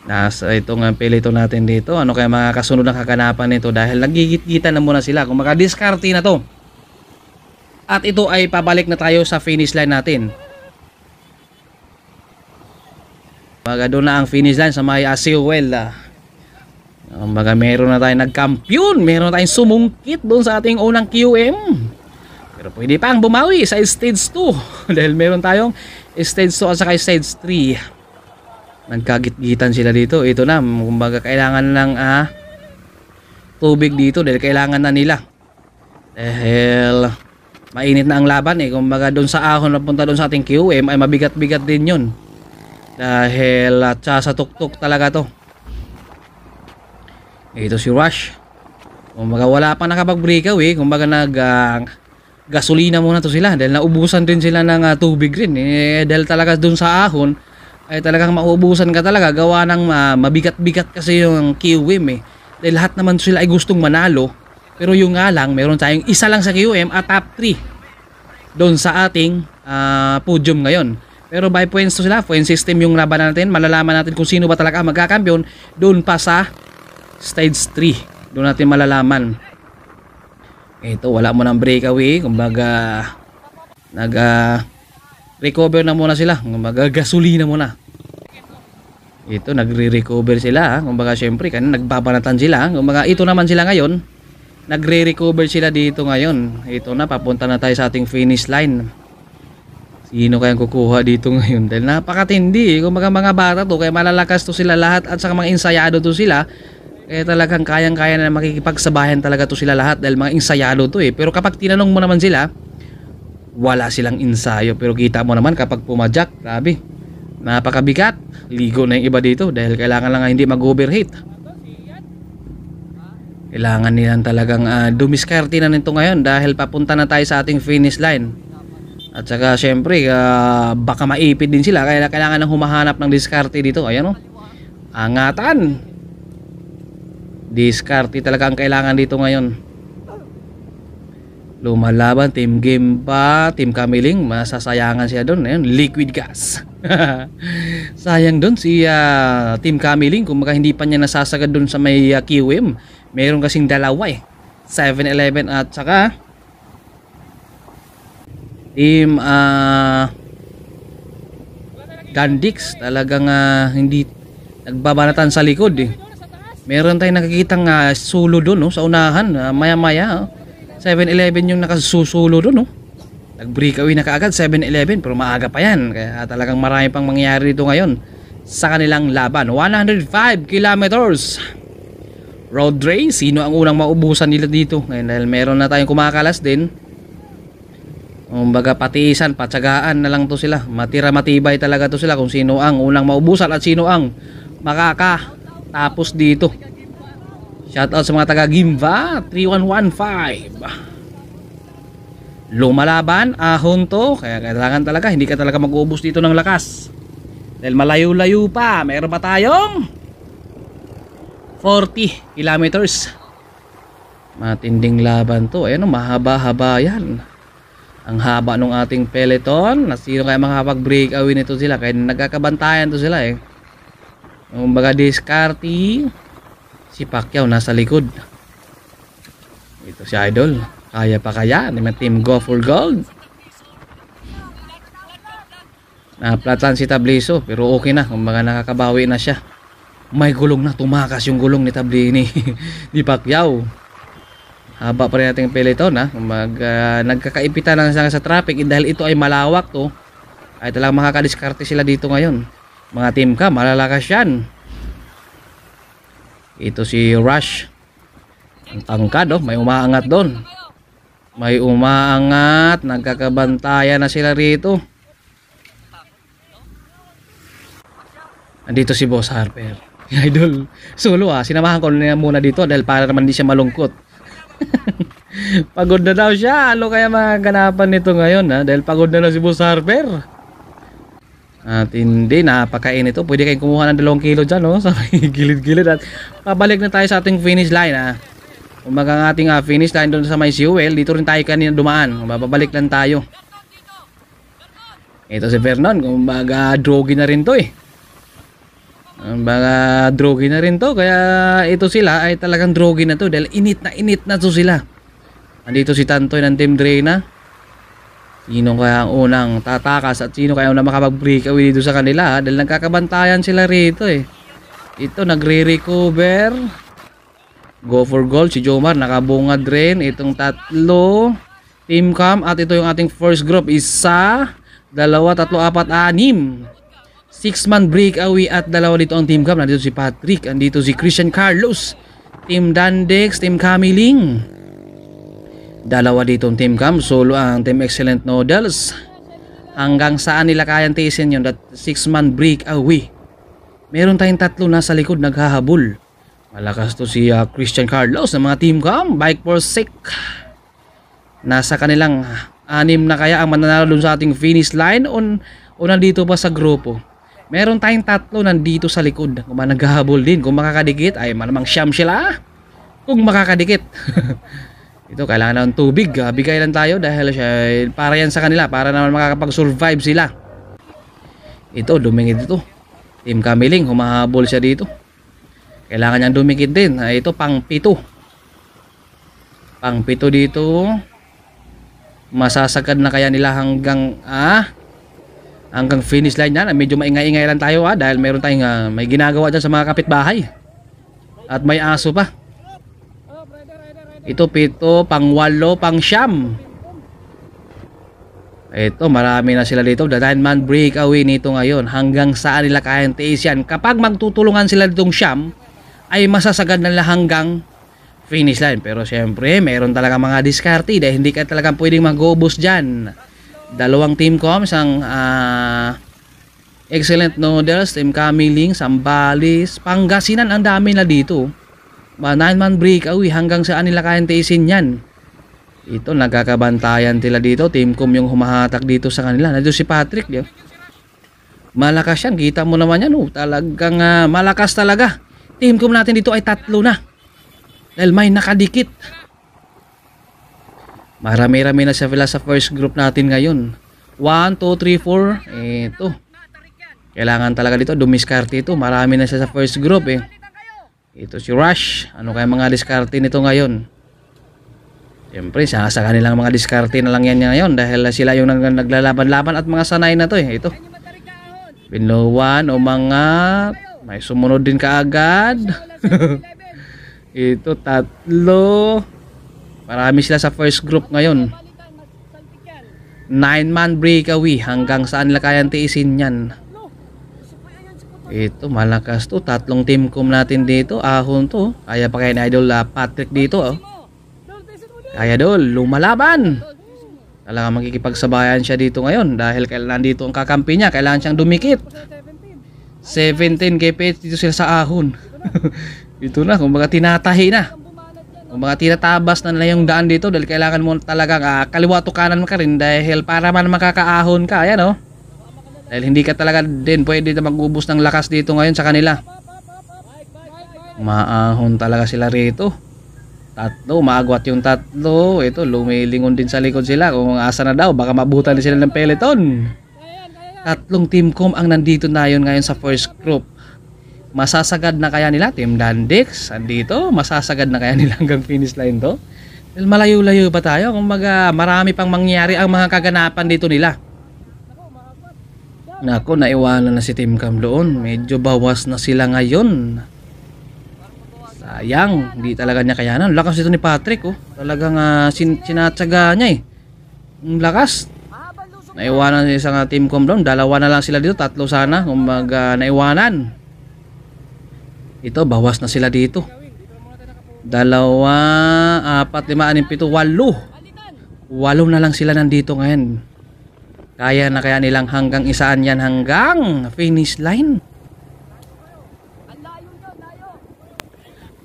Nasa itong peloton natin dito. Ano kaya mga kasunod ng kaganapan nito dahil nagigit-gitan na muna sila. Kumbaga diskarte na to. At ito ay pabalik na tayo sa finish line natin. Kumbaga doon na ang finish line sa may Asiwell. Kumbaga meron na tayong nagkampiyon. Meron na tayong sumungkit doon sa ating unang QM. Pero pwede pang bumawi sa stage 2. Dahil meron tayong stage 2 at saka stage 3. Nagkagit-gitan sila dito. Ito na. Kumbaga kailangan ng tubig dito. Dahil kailangan na nila. Dahil mainit na ang laban eh. Kumbaga doon sa ahon na punta doon sa ating QM ay mabigat-bigat din yun. Dahil sa tuktok talaga to. Ito si Rush. Kumbaga wala pa nakapag-breakaway. Kumbaga gasolina muna to sila. Dahil naubusan din sila ng tubig rin. Dahil talaga dun sa ahon ay talagang maubusan ka talaga. Gawa ng mabigat-bigat kasi yung QM eh. Dahil lahat naman sila ay gustong manalo. Pero yung nga lang, meron tayong isa lang sa QM at top 3 doon sa ating podium ngayon. Pero by points to sila, point system yung laban natin. Malalaman natin kung sino ba talaga magkakampiyon doon pa sa stage 3. Doon natin malalaman. Ito, wala mo ng breakaway. Kumbaga, recover na muna sila. Kumbaga, gasolina muna. Ito, nagre-recover sila. Kumbaga, syempre, kanina nagbabanatan sila. Kumbaga, ito naman sila ngayon. Nagre-recover sila dito ngayon. Ito na, papunta na tayo sa ating finish line. Sino kayang kukuha dito ngayon? Dahil napakatindi. Kung mga bata to, kaya malalakas to sila lahat at saka mga insayado to sila. Kaya talagang kayang-kaya na makikipagsabayan talaga to sila lahat dahil mga insayado to eh. Pero kapag tinanong mo naman sila, wala silang insayo. Pero kita mo naman kapag pumadyak, grabe. Napakabigat. Ligo na yung iba dito dahil kailangan lang hindi mag-overheat. Kailangan nilang talagang dumiskarte na nito ngayon dahil papunta na tayo sa ating finish line. At saka syempre baka maipid din sila kaya kailangan nang humahanap ng diskarte dito. Ayan o. Angatan. Diskarte talaga ang kailangan dito ngayon. Lumalaban, team game pa, team Kamiling, masasayangan siya doon. Ayan, liquid gas. Sayang doon si team Kamiling kung baka hindi pa niya nasasagad doon sa may QM. Meron kasing dalawa eh. 7-Eleven at saka team Dandix talagang hindi nagbabanatan sa likod eh. Meron tayong nakikitang sulo doon sa unahan. Maya-maya 7-Eleven yung nakasusulo doon. Nag-breakaway na kaagad 7-Eleven pero maaga pa yan. Kaya talagang marami pang mangyayari dito ngayon sa kanilang laban. 105 kilometers road race. Sino ang unang maubusan nila dito? Ngayon dahil meron na tayong kumakalas din. Kumbaga patisan, patsagaan na lang to sila. Matibay talaga to sila kung sino ang unang maubusan at sino ang makakatapos dito. Shoutout sa mga taga Gimba 3115. Lumalaban, ahon to. Kaya kailangan talaga, hindi ka talaga mag-uubos dito ng lakas. Dahil malayo-layo pa. Meron pa tayong 40 kilometers. Matinding laban to. Ayan o, mahaba-haba yan. Ang haba ng ating peloton. Na sino kaya makapag-breakaway nito sila? Kaya nagkakabantayan to sila eh. Kumbaga diskarte. Si Pacquiao nasa likod. Ito si Idol. Kaya pa kaya? Naman team Go for Gold. Naplatan si Tabliso. Pero okay na. Kumbaga nakakabawi na siya. May gulong na. Tumakas yung gulong ni ni Pacquiao. Haba pa rin natin yung peloton ha. Nagkakaipitan lang sa traffic. Dahil ito ay malawak to. Ay talagang makakadiskarte sila dito ngayon. Mga team ka. Malalakas yan. Ito si Rush. Ang tangkad oh. May umaangat doon. May umaangat. Nagkakabantayan na sila rito. Andito si Boss Harper. Idol. Solo sinamahan ko na muna dito. Dahil para naman di siya malungkot. Pagod na daw siya. Ano kaya maganapan nito ngayon ha? Dahil pagod na si Boss Harper. At hindi, napakain ito. Pwede kayong kumuha ng 2 kilo dyan, no? Sa gilid-gilid. At pabalik na tayo sa ating finish line, ha? Kumbaga ang ating finish line doon sa may fuel, dito rin tayo kanina dumaan. Babalik lang tayo. Ito si Vernon. Kumbaga drogi na rin to, eh. Kumbaga drogi na rin to. Kaya ito sila ay talagang drogi na to. Dahil init na to sila. Andito si Tantoy ng Team Drena. Sino kaya ang unang tatakas at sino kaya unang makapag-breakaway dito sa kanila dahil nagkakabantayan sila rito eh. Ito nagre-recover. Go for gold si Jomar nakabungad rin. Itong tatlo Team Cam at ito yung ating first group. 1, 2, 3, 4, 6 6-man breakaway at 2 dito ang Team Cam. Nandito si Patrick, andito si Christian Carlos, Team Dandex, Team Camiling. 2 dito ang Team Cam, solo ang Team Excellent Noodles. Hanggang saan nila kayang tiisin yun, that 6-man breakaway. Meron tayong 3 nasa likod naghahabol. Malakas to si Christian Carlos ng mga Team Cam, bike for sick. Nasa kanilang 6 na kaya ang mananalo dun sa ating finish line o nandito pa sa grupo. Meron tayong 3 nandito sa likod kung naghahabol din. Kung makakadikit ay malamang siyam sila. Kung makakadikit ito kailangan ng tubig, bigay lang tayo dahil para yan sa kanila, para naman makakapag-survive sila. Ito, dumingit ito. Team Camiling, humahabol siya dito. Kailangan niyang dumikit din. Ito, pang-7. Pang-7 dito. Masasagad na kaya nila hanggang finish line yan. Medyo maingay-ingay lang tayo dahil meron tayong may ginagawa dyan sa mga kapitbahay. At may aso pa. Ito 7, pang-8, pang-9. Ito, marami na sila dito. The 9-man breakaway nito ngayon. Hanggang saan nila kayang tiis yan. Kapag magtutulungan sila ditong 9, ay masasagad na nila hanggang finish line. Pero syempre, meron talaga mga diskarte dahil hindi ka talaga pwedeng mag-ubos dyan. 2 Team Com, isang Excellent Noodles, Team Camiling, Sambales, Pangasinan, ang dami na dito. 9-man breakaway hanggang saan nila kayang tiisin yan. Ito nagkakabantayan sila dito. Team Com yung humahatak dito sa kanila. Nandito si Patrick yun. Malakas yan, kita mo naman yan talagang malakas talaga. Team Com natin dito ay 3 na dahil may nakadikit. Marami-rami na sila sa first group natin ngayon. 1, 2, 3, 4. Ito kailangan talaga dito dumiskarte ito. Marami na siya sa first group eh. Ito si Rush. Ano kaya mga diskarte nito ngayon? Siyempre sa kanilang mga diskarte na lang yan ngayon dahil sila yung naglalaban-laban at mga sanay na to eh. Ito Pinlowan o mga may sumunod din kaagad. Ito 3. Marami sila sa first group ngayon. 9-man breakaway hanggang saan nila kayang tiisin yan. Ito malakas to. 3 Team Com natin dito. Ahon to. Kaya pa kaya ni Idol Patrick dito Kaya dol, lumalaban. Talagang makikipagsabayan siya dito ngayon dahil kailangan dito ang kakampi niya. Kailangan siyang dumikit. 17 KPH dito sila sa ahon. Ito na, kumbaga tinatahi na. Kumbaga tinatabas na nila yung daan dito dahil kailangan mo talagang kaliwa to kanan ka rin dahil para man makakaahon ka. Ayan dahil hindi ka talaga din pwede na mag-ubos ng lakas dito ngayon sa kanila. Maahon talaga sila rito. 3, maagwat yung 3. Ito, lumilingon din sa likod sila. Kung asa na daw, baka mabutan din sila ng peloton. 3 Team Com ang nandito na yun ngayon sa first group. Masasagad na kaya nila Team Dandex? Andito, masasagad na kaya nila hanggang finish line to? Dahil malayo-layo pa tayo. Kumbaga marami pang mangyari ang mga kaganapan dito nila. Nako, naiwanan na si Team Cam doon. Medyo bawas na sila ngayon. Sayang, hindi talaga niya kayanan. Lakas ito ni Patrick, oh. Talagang sinatsaga niya eh. Ang lakas. Naiwanan sa isang Team Cam doon. Dalawa na lang sila dito, tatlo sana. Kumbaga naiwanan. Ito, bawas na sila dito. 2, 4, 5, 6, 7, 8. 8 na lang sila nandito ngayon. Kaya na kaya nilang hanggang isaan yan hanggang finish line.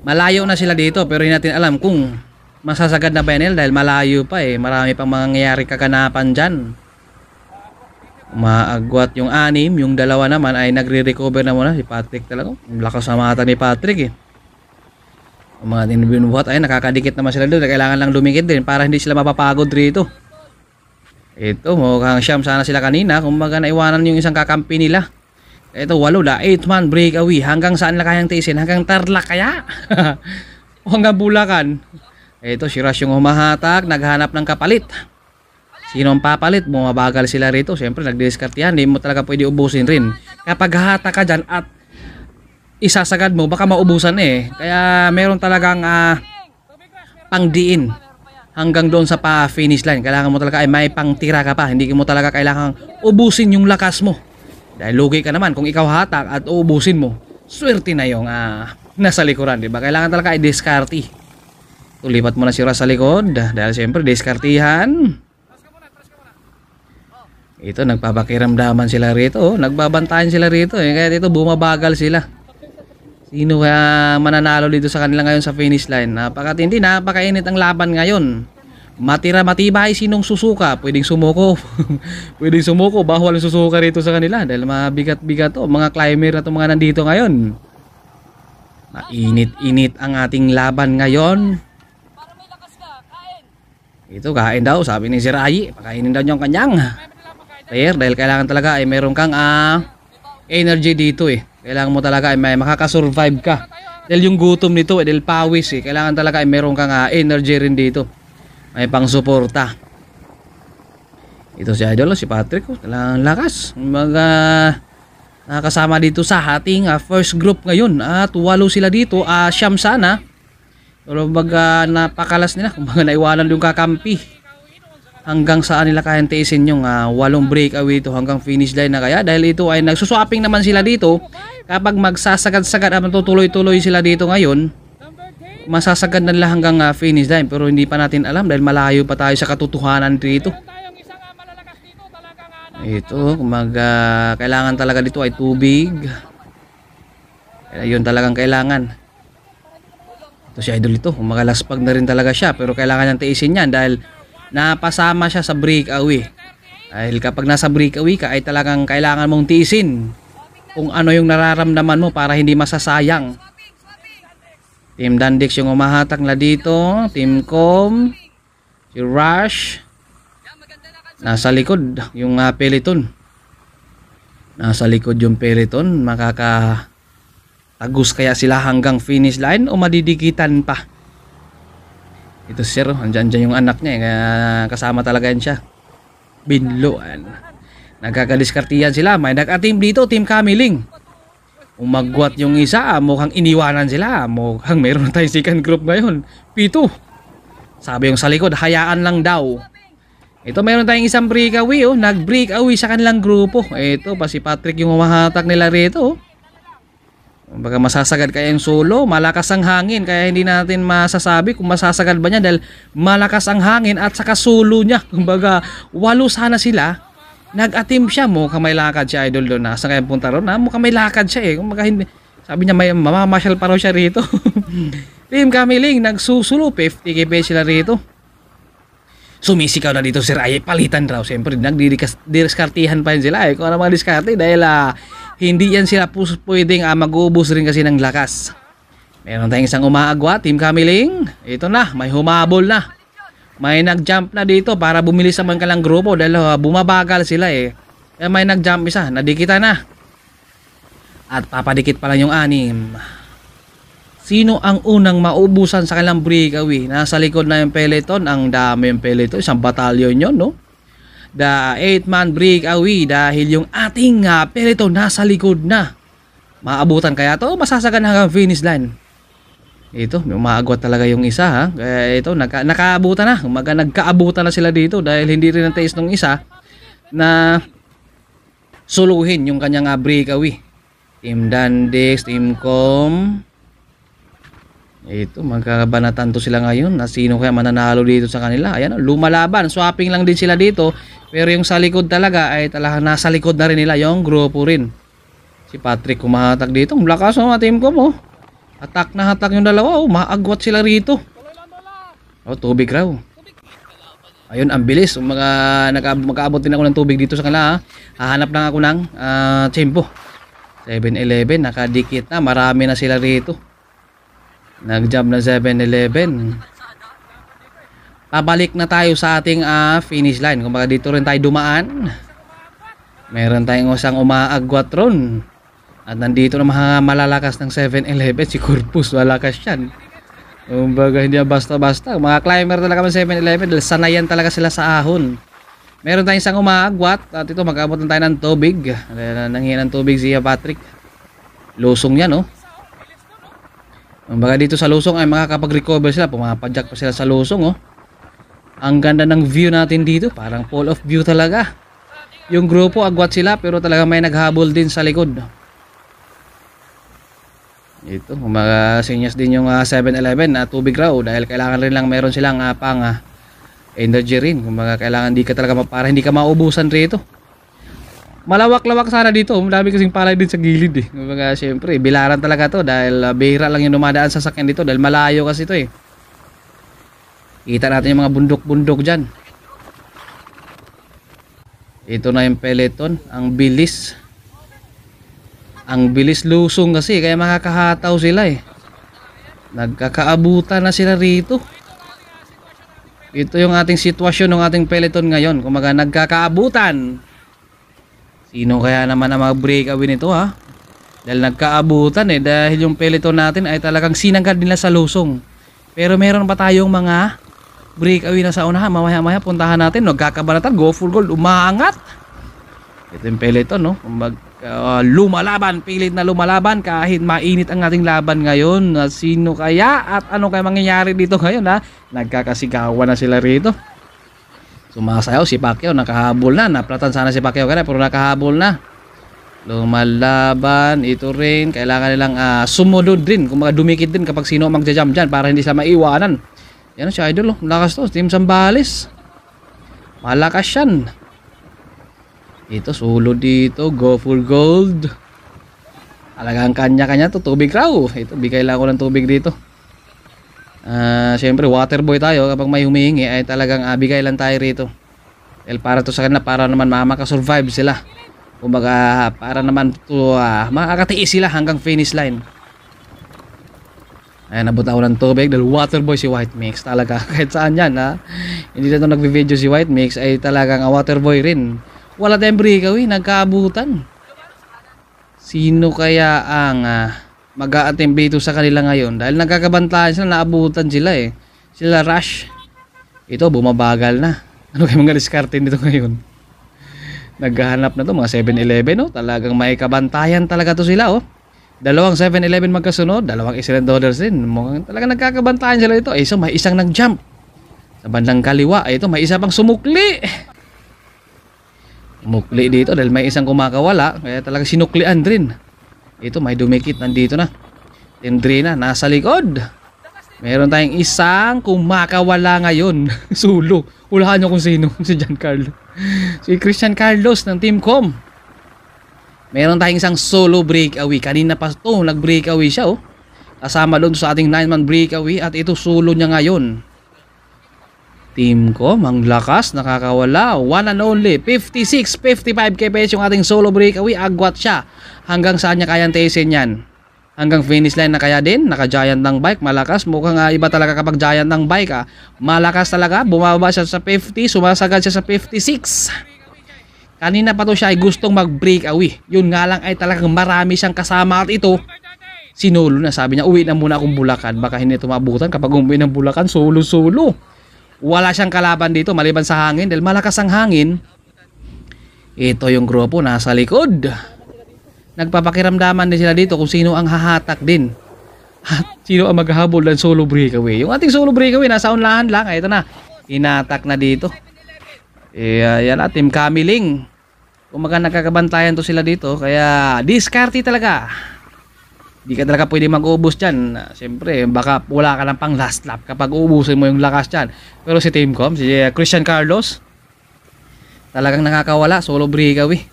Malayo na sila dito pero hindi natin alam kung masasagad na ba yan dahil malayo pa eh. Marami pang mangyayari kaganapan dyan. Maagwat yung 6, yung 2 naman ay nagre-recover na muna. Si Patrick talaga, lakas sa mata ni Patrick eh. Ang mga binubuhat ay nakakadikit naman sila doon. Kailangan lang lumikit din para hindi sila mapapagod rito. Ito, mukhang siyam sana sila kanina. Kumbaga naiwanan yung isang kakampi nila. Ito, 8 man breakaway. Hanggang saan na kayang tiisin? Hanggang Tarlac kaya? O hanggang Bulacan? Ito, si Rush yung humahatak. Naghanap ng kapalit. Sino ang papalit? Bumabagal sila rito. Siyempre, nag-discard yan. Hindi mo talaga pwede ubusin rin. Kapag hatak ka dyan at isasagad mo, baka maubusan eh. Kaya meron talagang pangdiin hanggang doon sa pa-finish line. Kailangan mo talaga ay may pangtira ka pa. Hindi mo talaga kailangan ubusin yung lakas mo. Dahil lugi ka naman kung ikaw hatak at ubusin mo. Swerte na yung nasa likuran. Diba? Kailangan talaga ay discarte. Tulipat mo na si Rush sa likod. Dahil siyempre, diskartihan. Ito, nagpapakiramdaman sila rito. Nagbabantayan sila rito. Kaya dito, bumabagal sila. Sino kaya mananalo dito sa kanila ngayon sa finish line? Napakatindi, napakainit ang laban ngayon. Matira matibay, sinong susuka? Pwedeng sumuko. Pwedeng sumuko. Bawal ang susuka rito sa kanila. Dahil mabigat-bigat to. Mga climber na to mga nandito ngayon. Mainit-init ang ating laban ngayon. Ito, kain daw. Sabi ni Sir Ayi. Pakainin daw niyong kanyang player dahil kailangan talaga ay meron kang energy dito eh. Kailangan mo talaga ay may makakasurvive ka. Dahil yung gutom nito dahil pawis eh. Kailangan talaga ay meron kang energy rin dito. May pang suporta. Ito si Idol, si Patrick. Talagang lakas. Nakasama dito sa ating first group ngayon. At 8 sila dito. Siyam sana. Pero napakalas nila. Kumbaga naiwanan yung kakampi. Hanggang saan nila kayang tiisin yung 8 breakaway ito hanggang finish line na kaya. Dahil ito ay nagsuswapping naman sila dito. Kapag magsasagad-sagad at tutuloy-tuloy sila dito ngayon, masasagad na nila hanggang finish line. Pero hindi pa natin alam dahil malayo pa tayo sa katotohanan dito. Ito, kailangan talaga dito ay tubig. Yun talagang kailangan. Ito si Idol ito. Magalaspag na rin talaga siya. Pero kailangan niyang tiisin yan dahil napasama siya sa breakaway. Dahil kapag nasa breakaway ka ay talagang kailangan mong tiisin kung ano yung nararamdaman mo para hindi masasayang. Team Dandex yung umahatak na dito. Team Com, si Rush. Nasa likod yung peloton. Nasa likod yung peloton. Makakatagos kaya sila hanggang finish line o madidikitan pa? Ito sir, andyan yung anak niya eh. Kaya kasama talaga yan siya. Binloan. Nagkakadiskartiyan sila. May nag-team dito, Team Kamiling. Umagwat yung isa, mukhang iniwanan sila. Mukhang meron tayong second group ngayon. P2. Sabi yung sa likod, hayaan lang daw. Ito meron tayong isang breakaway. Nag-breakaway sa kanilang grupo. Ito pa si Patrick yung umahatak nila rito. Baka masasagad kaya yung solo, malakas ang hangin kaya hindi natin masasabi kung masasagad ba niya dahil malakas ang hangin at saka solo niya. Kumbaga 8 sana sila, nag-attempt siya, mukhang may lakad siya Idol doon. Nasa kaya punta ron, mukhang may lakad siya eh. Kumbaga hindi, sabi niya may mamamasyal pa raw siya rito. Team Kamiling, nagsusulo, 50k sila rito. Sumisigaw na dito si Ray, palitan raw. Siyempre, nagdidiskartihan pa yun sila eh. Kung ano mga diskarte dahil hindi yan sila pwedeng mag-uubos rin kasi ng lakas. Meron tayong isang umaagwa, Team Kamiling. Ito na, may humabol na. May nag-jump na dito para bumilis naman ka lang grupo dahil bumabagal sila eh. Kaya may nag-jump isa, nadikita na. At papadikit pa lang yung 6. Sino ang unang maubusan sa kanilang breakaway? Nasa likod na yung peloton. Ang dami yung peloton. Isang batalyon yun, no? The 8-man breakaway dahil yung ating peloton nasa likod na. Maabutan kaya to? Masasagan hanggang finish line. Ito, may umaagwat talaga yung isa ha. Kaya ito, nakaabutan na. Nagkaabutan na sila dito dahil hindi rin ang taste ng isa na suluhin yung kanyang breakaway. Team Dandex, Team Com. Ito, magkabanatan to sila ngayon na sino kaya mananalo dito sa kanila. Ayan, lumalaban. Swapping lang din sila dito. Pero yung sa likod talaga ay talagang nasa likod na rin nila yung grupo rin. Si Patrick kumahatak dito. Ang lakas ng Team Com oh. Hatak na hatak yung dalawa. Oh, maagwat sila rito. Oh, tubig raw. Ayun, ang bilis. Mag-aabot din ako ng tubig dito sa kanila. Hahanap lang ako ng tiyempo. 7-Eleven, nakadikit na. Marami na sila rito. Nag-jump na 7-Eleven. Pabalik na tayo sa ating finish line. Kung baka dito rin tayo dumaan. Meron tayong isang umaagwat ron. At nandito na mga malalakas ng 7-Eleven. Si Corpus, malakas yan. Kumbaga hindi basta-basta. Mga climber talaga ng 7-Eleven dahil sanayan talaga sila sa ahon. Meron tayong isang umaagwat. At ito mag-abot na tayo ng tubig. Nanghihan ng tubig siya Patrick. Lusong yan oh. Kumbaga dito sa lusong ay makakapag-recover sila. Pumapadyak pa sila sa lusong oh. Ang ganda ng view natin dito. Parang pole of view talaga. Yung grupo agwat sila pero talaga may naghabol din sa likod. Ito, mga sinyas din yung 7-Eleven na tubig raw dahil kailangan rin lang meron silang pang energy rin. Kumbaga kailangan di ka talaga para hindi ka maubusan rito. Malawak-lawak sana dito. Madami kasing palay din sa gilid eh. Kumbaga syempre, bilaran talaga to dahil bihira lang yung dumadaan sa sakyan dito dahil malayo kasi ito eh. Kita natin yung mga bundok-bundok dyan. Ito na yung peloton. Ang bilis. Ang bilis lusong kasi kaya makakahataw sila eh. Nagkakaabutan na sila rito. Ito yung ating sitwasyon ng ating peloton ngayon. Kumaga nagkakaabutan. Sino kaya naman ang mag-breakaway nito ha? Dahil nagkaabutan eh. Dahil yung peloton natin ay talagang sinangkad nila sa lusong. Pero meron pa tayong mga breakaway na sa unahan. Mamaya-maya puntahan natin. Nagkakabanatan. Go for gold. Umaangat. Ito yung peloton no. Lumalaban, pilit na lumalaban kahit mainit ang ating laban ngayon. Sino kaya at ano kaya mangyayari dito ngayon ha? Nagkakasigawan na sila rito. Sumasayaw si Pacquiao, nakahabol na. Naplatan sana si Pacquiao kanina pero nakahabol na. Lumalaban, ito rin. Kailangan nilang sumunod rin. Kung dumikit din kapag sino magja-jump dyan para hindi sila maiwanan. Yan si Idol oh. Lakas to, Team Zambales. Malakas yan. Ito, sulo dito. Go for gold. Talagang kanya-kanya to. Tubig raw. Ito, bigay lang ako ng tubig dito. Siyempre, water boy tayo. Kapag may humihingi, ay talagang bigay lang tayo rito. Dahil para to sa kanila, para naman makasurvive sila. Kumbaga, para naman to makakatiis sila hanggang finish line. Ayan, nabot ako ng tubig. Dahil water boy si White Mix. Talaga, kahit saan yan ha. Hindi na ito nagvi-video si White Mix, ay talagang water boy rin. Wala tayong breakaway, nagkaabutan. Sino kaya ang mag-a-attempt dito sa kanila ngayon? Dahil nagkakabantahan sila, naabutan sila eh. Sila Rush. Ito, bumabagal na. Ano kayo mga diskarte nito ngayon? Naghahanap na to mga 7-Eleven oh. Talagang may kabantayan talaga to sila oh. Dalawang 7-Eleven magkasunod, dalawang excellent dollars din. Mukhang talagang nagkakabantayan sila ito. So may isang nag-jump. Sa bandang kaliwa, ito may isa pang sumukli. Mukli dito dahil may isang kumakawala kaya talagang sinuklian rin. Ito may dumikit nandito na. Tindri na nasa likod. Meron tayong isang kumakawala ngayon. Sulo. Hulahan nyo kung sino. Si Giancarlo. Si Christian Carlos ng Team Com. Meron tayong isang solo breakaway. Kanina pa to nag breakaway siya oh. Kasama doon sa ating 9-man breakaway. At ito solo niya ngayon. Team Com, ang lakas, nakakawala. One and only, 56-55 kps yung ating solo breakaway. Agwat siya. Hanggang saan niya kayang tesin yan? Hanggang finish line na kaya din. Naka-giant ng bike, malakas. Mukhang iba talaga kapag giant ng bike. Malakas talaga, bumaba siya sa 50, sumasagad siya sa 56. Kanina pa to siya ay gustong mag-breakaway. Yun nga lang ay talagang marami siyang kasama at ito, sinulo na. Sabi niya, uwi na muna akong Bulacan. Baka hindi ito maabutan kapag umuwi ng Bulacan, solo-solo. Wala siyang kalaban dito maliban sa hangin dahil malakas ang hangin. Ito yung grupo nasa likod. Nagpapakiramdaman din sila dito kung sino ang hahatak din. At sino ang maghahabol ng solo breakaway. Yung ating solo breakaway nasa unlahan lang. Ito na, inatak na dito. Yan na, Team Kamiling. Kumaga nagkakabantayan to sila dito. Kaya diskarte talaga. Di ka talaga pwede mag-ubos dyan. Siyempre baka wala ka lang pang last lap kapag ubusin mo yung lakas dyan. Pero si Team Com, si Christian Carlos, talagang nakakawala, solo breakaway.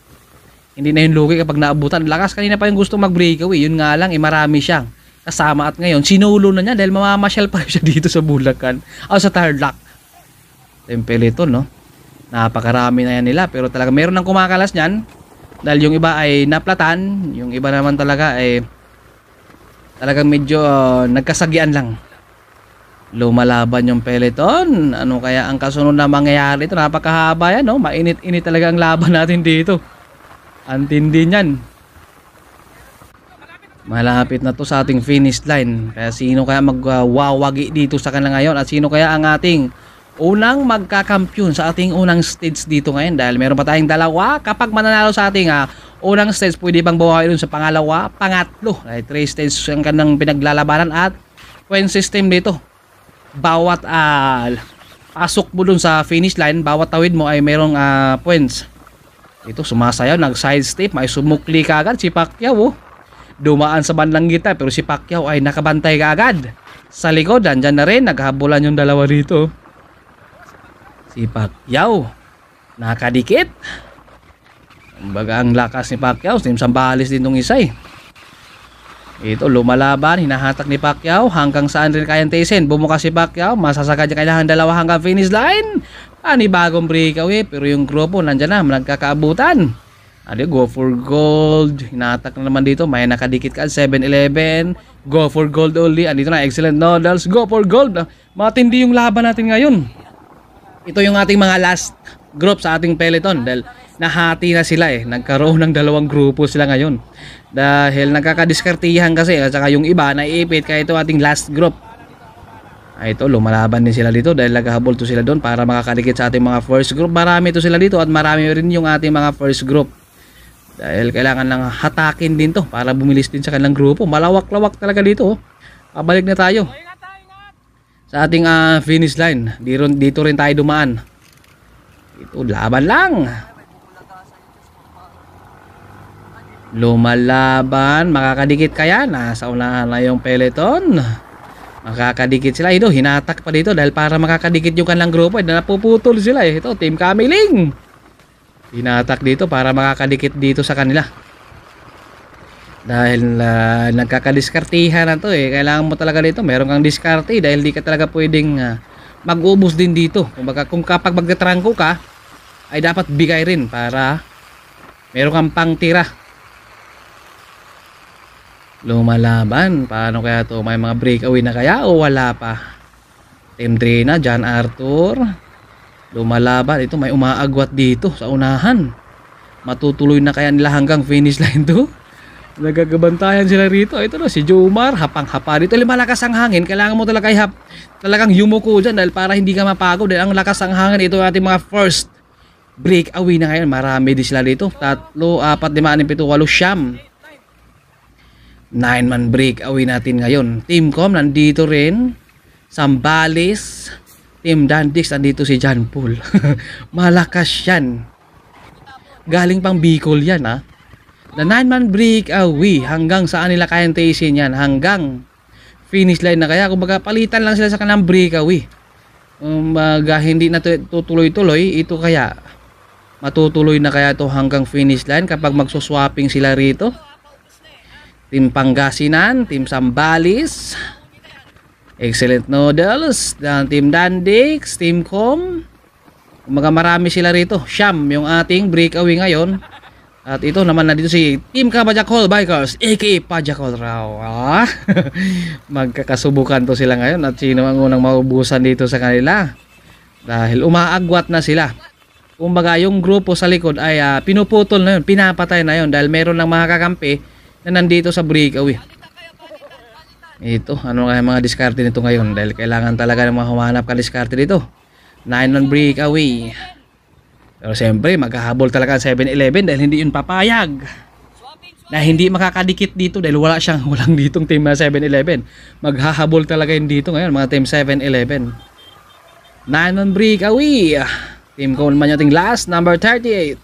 Hindi na yung lugi kapag naabutan. Lakas kanina pa yung gusto mag-breakaway. Yun nga lang, marami siyang kasama at ngayon sinulo na niya dahil mamamasyal pa rin siya dito sa Bulacan. O sa Tarlac. Tempeleton, no? Napakarami na yan nila. Pero talaga meron ng kumakalas niyan. Dahil yung iba ay naplatan. Yung iba naman talaga ay talagang medyo nagkasagian lang. Lumalaban yung peloton. Ano kaya ang kasunod na mangyayari ito? Napakahaba yan, no? Mainit-init talaga ang laban natin dito. Antindi niyan. Malapit na to sa ating finish line. Kaya sino kaya magwawagi dito sa kanila ngayon? At sino kaya ang ating unang magkakampyon sa ating unang stage dito ngayon? Dahil meron pa tayong dalawa. Kapag mananalo sa ating unang stage, pwede bang bumawi dun sa pangalawa, pangatlo. Ay 3 stages ang kanang pinaglalabanan at point system dito. Bawat pasok mo dun sa finish line, bawat tawid mo ay merong points. Ito sumasayaw, nag side step, may sumukli ka agad si Pacquiao. Dumaan sa bandang gitna pero si Pacquiao ay nakabantay ka agad. Sa likod, andyan na rin, naghabulan yung dalawa rito. Si Pacquiao nakadikit. Kumbaga ang lakas ni Pacquiao, Team Zambales din tong isa eh. Ito lumalaban, hinahatak ni Pacquiao hanggang saan rin kayang tiisin. Bumukas si Pacquiao, masasagad niya kailangan dalawa hanggang finish line. Bagong breakaway pero yung grupo nandyan na, nagkakaabutan. Go for gold. Hinahatak na naman dito, may nakadikit ka 7-11. Go for gold only. Andito na, excellent noodles. Go for gold. Matindi yung laban natin ngayon. Ito yung ating mga last group sa ating peloton dahil nahati na sila eh. Nagkaroon ng dalawang grupo sila ngayon dahil nagkakadiskartihan kasi at saka yung iba naiipit kaya ito ating last group. Ito lumalaban din sila dito dahil naghahabol to sila doon para makakadikit sa ating mga first group. Marami to sila dito at marami rin yung ating mga first group dahil kailangan lang hatakin din to para bumilis din sa kanilang grupo. Malawak-lawak talaga dito. Pabalik na tayo sa ating finish line. Dito rin tayo dumaan. Ito laban lang. Lumalaban. Makakadikit kaya? Nasa unahan na yung peloton. Makakadikit sila. Ito hinatak pa dito dahil para makakadikit yung kanilang grupo napuputol sila eh. Ito Team Kamiling. Hinatak dito para makakadikit dito sa kanila. Dahil nagkakadiskartihan na to eh. Kailangan mo talaga dito meron kang diskarte dahil di ka talaga pwedeng mag-ubos din dito. Kung kapag magtatrangko ka ay dapat bigay rin para meron kang pangtira. Lumalaban. Paano kaya to? May mga breakaway na kaya o wala pa? Team Trina, John Arthur. Lumalaban. Ito may umaagwat dito sa unahan. Matutuloy na kaya nila hanggang finish line to? Nagagabantayan sila rito. Ito na si Jomar, hapang-hapa dito. Malakas ang hangin. Kailangan mo talaga talagang yumuko dyan dahil para hindi ka mapagod. Dahil ang lakas ang hangin. Ito ating mga first breakaway na ngayon. Marami din sila dito. 3, 4, 5, 6, 7, 8, 9. 9-man breakaway natin ngayon. Team Com nandito rin. Zambales. Team Dandix nandito si John Paul. Malakas yan. Galing pang Bicol yan ha. Na 9-man breakaway. Hanggang saan nila kayang tiisin yan? Hanggang finish line na kaya. Kumbaga palitan lang sila sa kanang breakaway. Hindi na tutuloy-tuloy. Ito kaya matutuloy na kaya ito hanggang finish line kapag magsuswapping sila rito. Team Pangasinan, Team Zambales, Excellent Noodles, Team Dandix, Team Com. Kumaga marami sila rito. Siyam yung ating breakaway ngayon. At ito naman na dito si Team Kabajakol Bikers, aka Pajakol raw. Magkakasubukan to sila ngayon at sino ang unang maubusan dito sa kanila. Dahil umaagwat na sila. Kumbaga yung grupo sa likod ay pinuputol na yun, pinapatay na yun dahil meron ng mga kakampi na nandito sa breakaway. Ito, ano kaya mga diskarte nito ngayon dahil kailangan talaga ng mga humanap ka diskarte dito. 9-1 breakaway. Pero siyempre maghahabol talaga ang 7-Eleven dahil hindi yun papayag na hindi makakadikit dito dahil walang ditong team na 7-Eleven. Maghahabol talaga yun dito ngayon mga team 7-Eleven. 9-1 breakaway. Team Coleman yung ating last, number 38.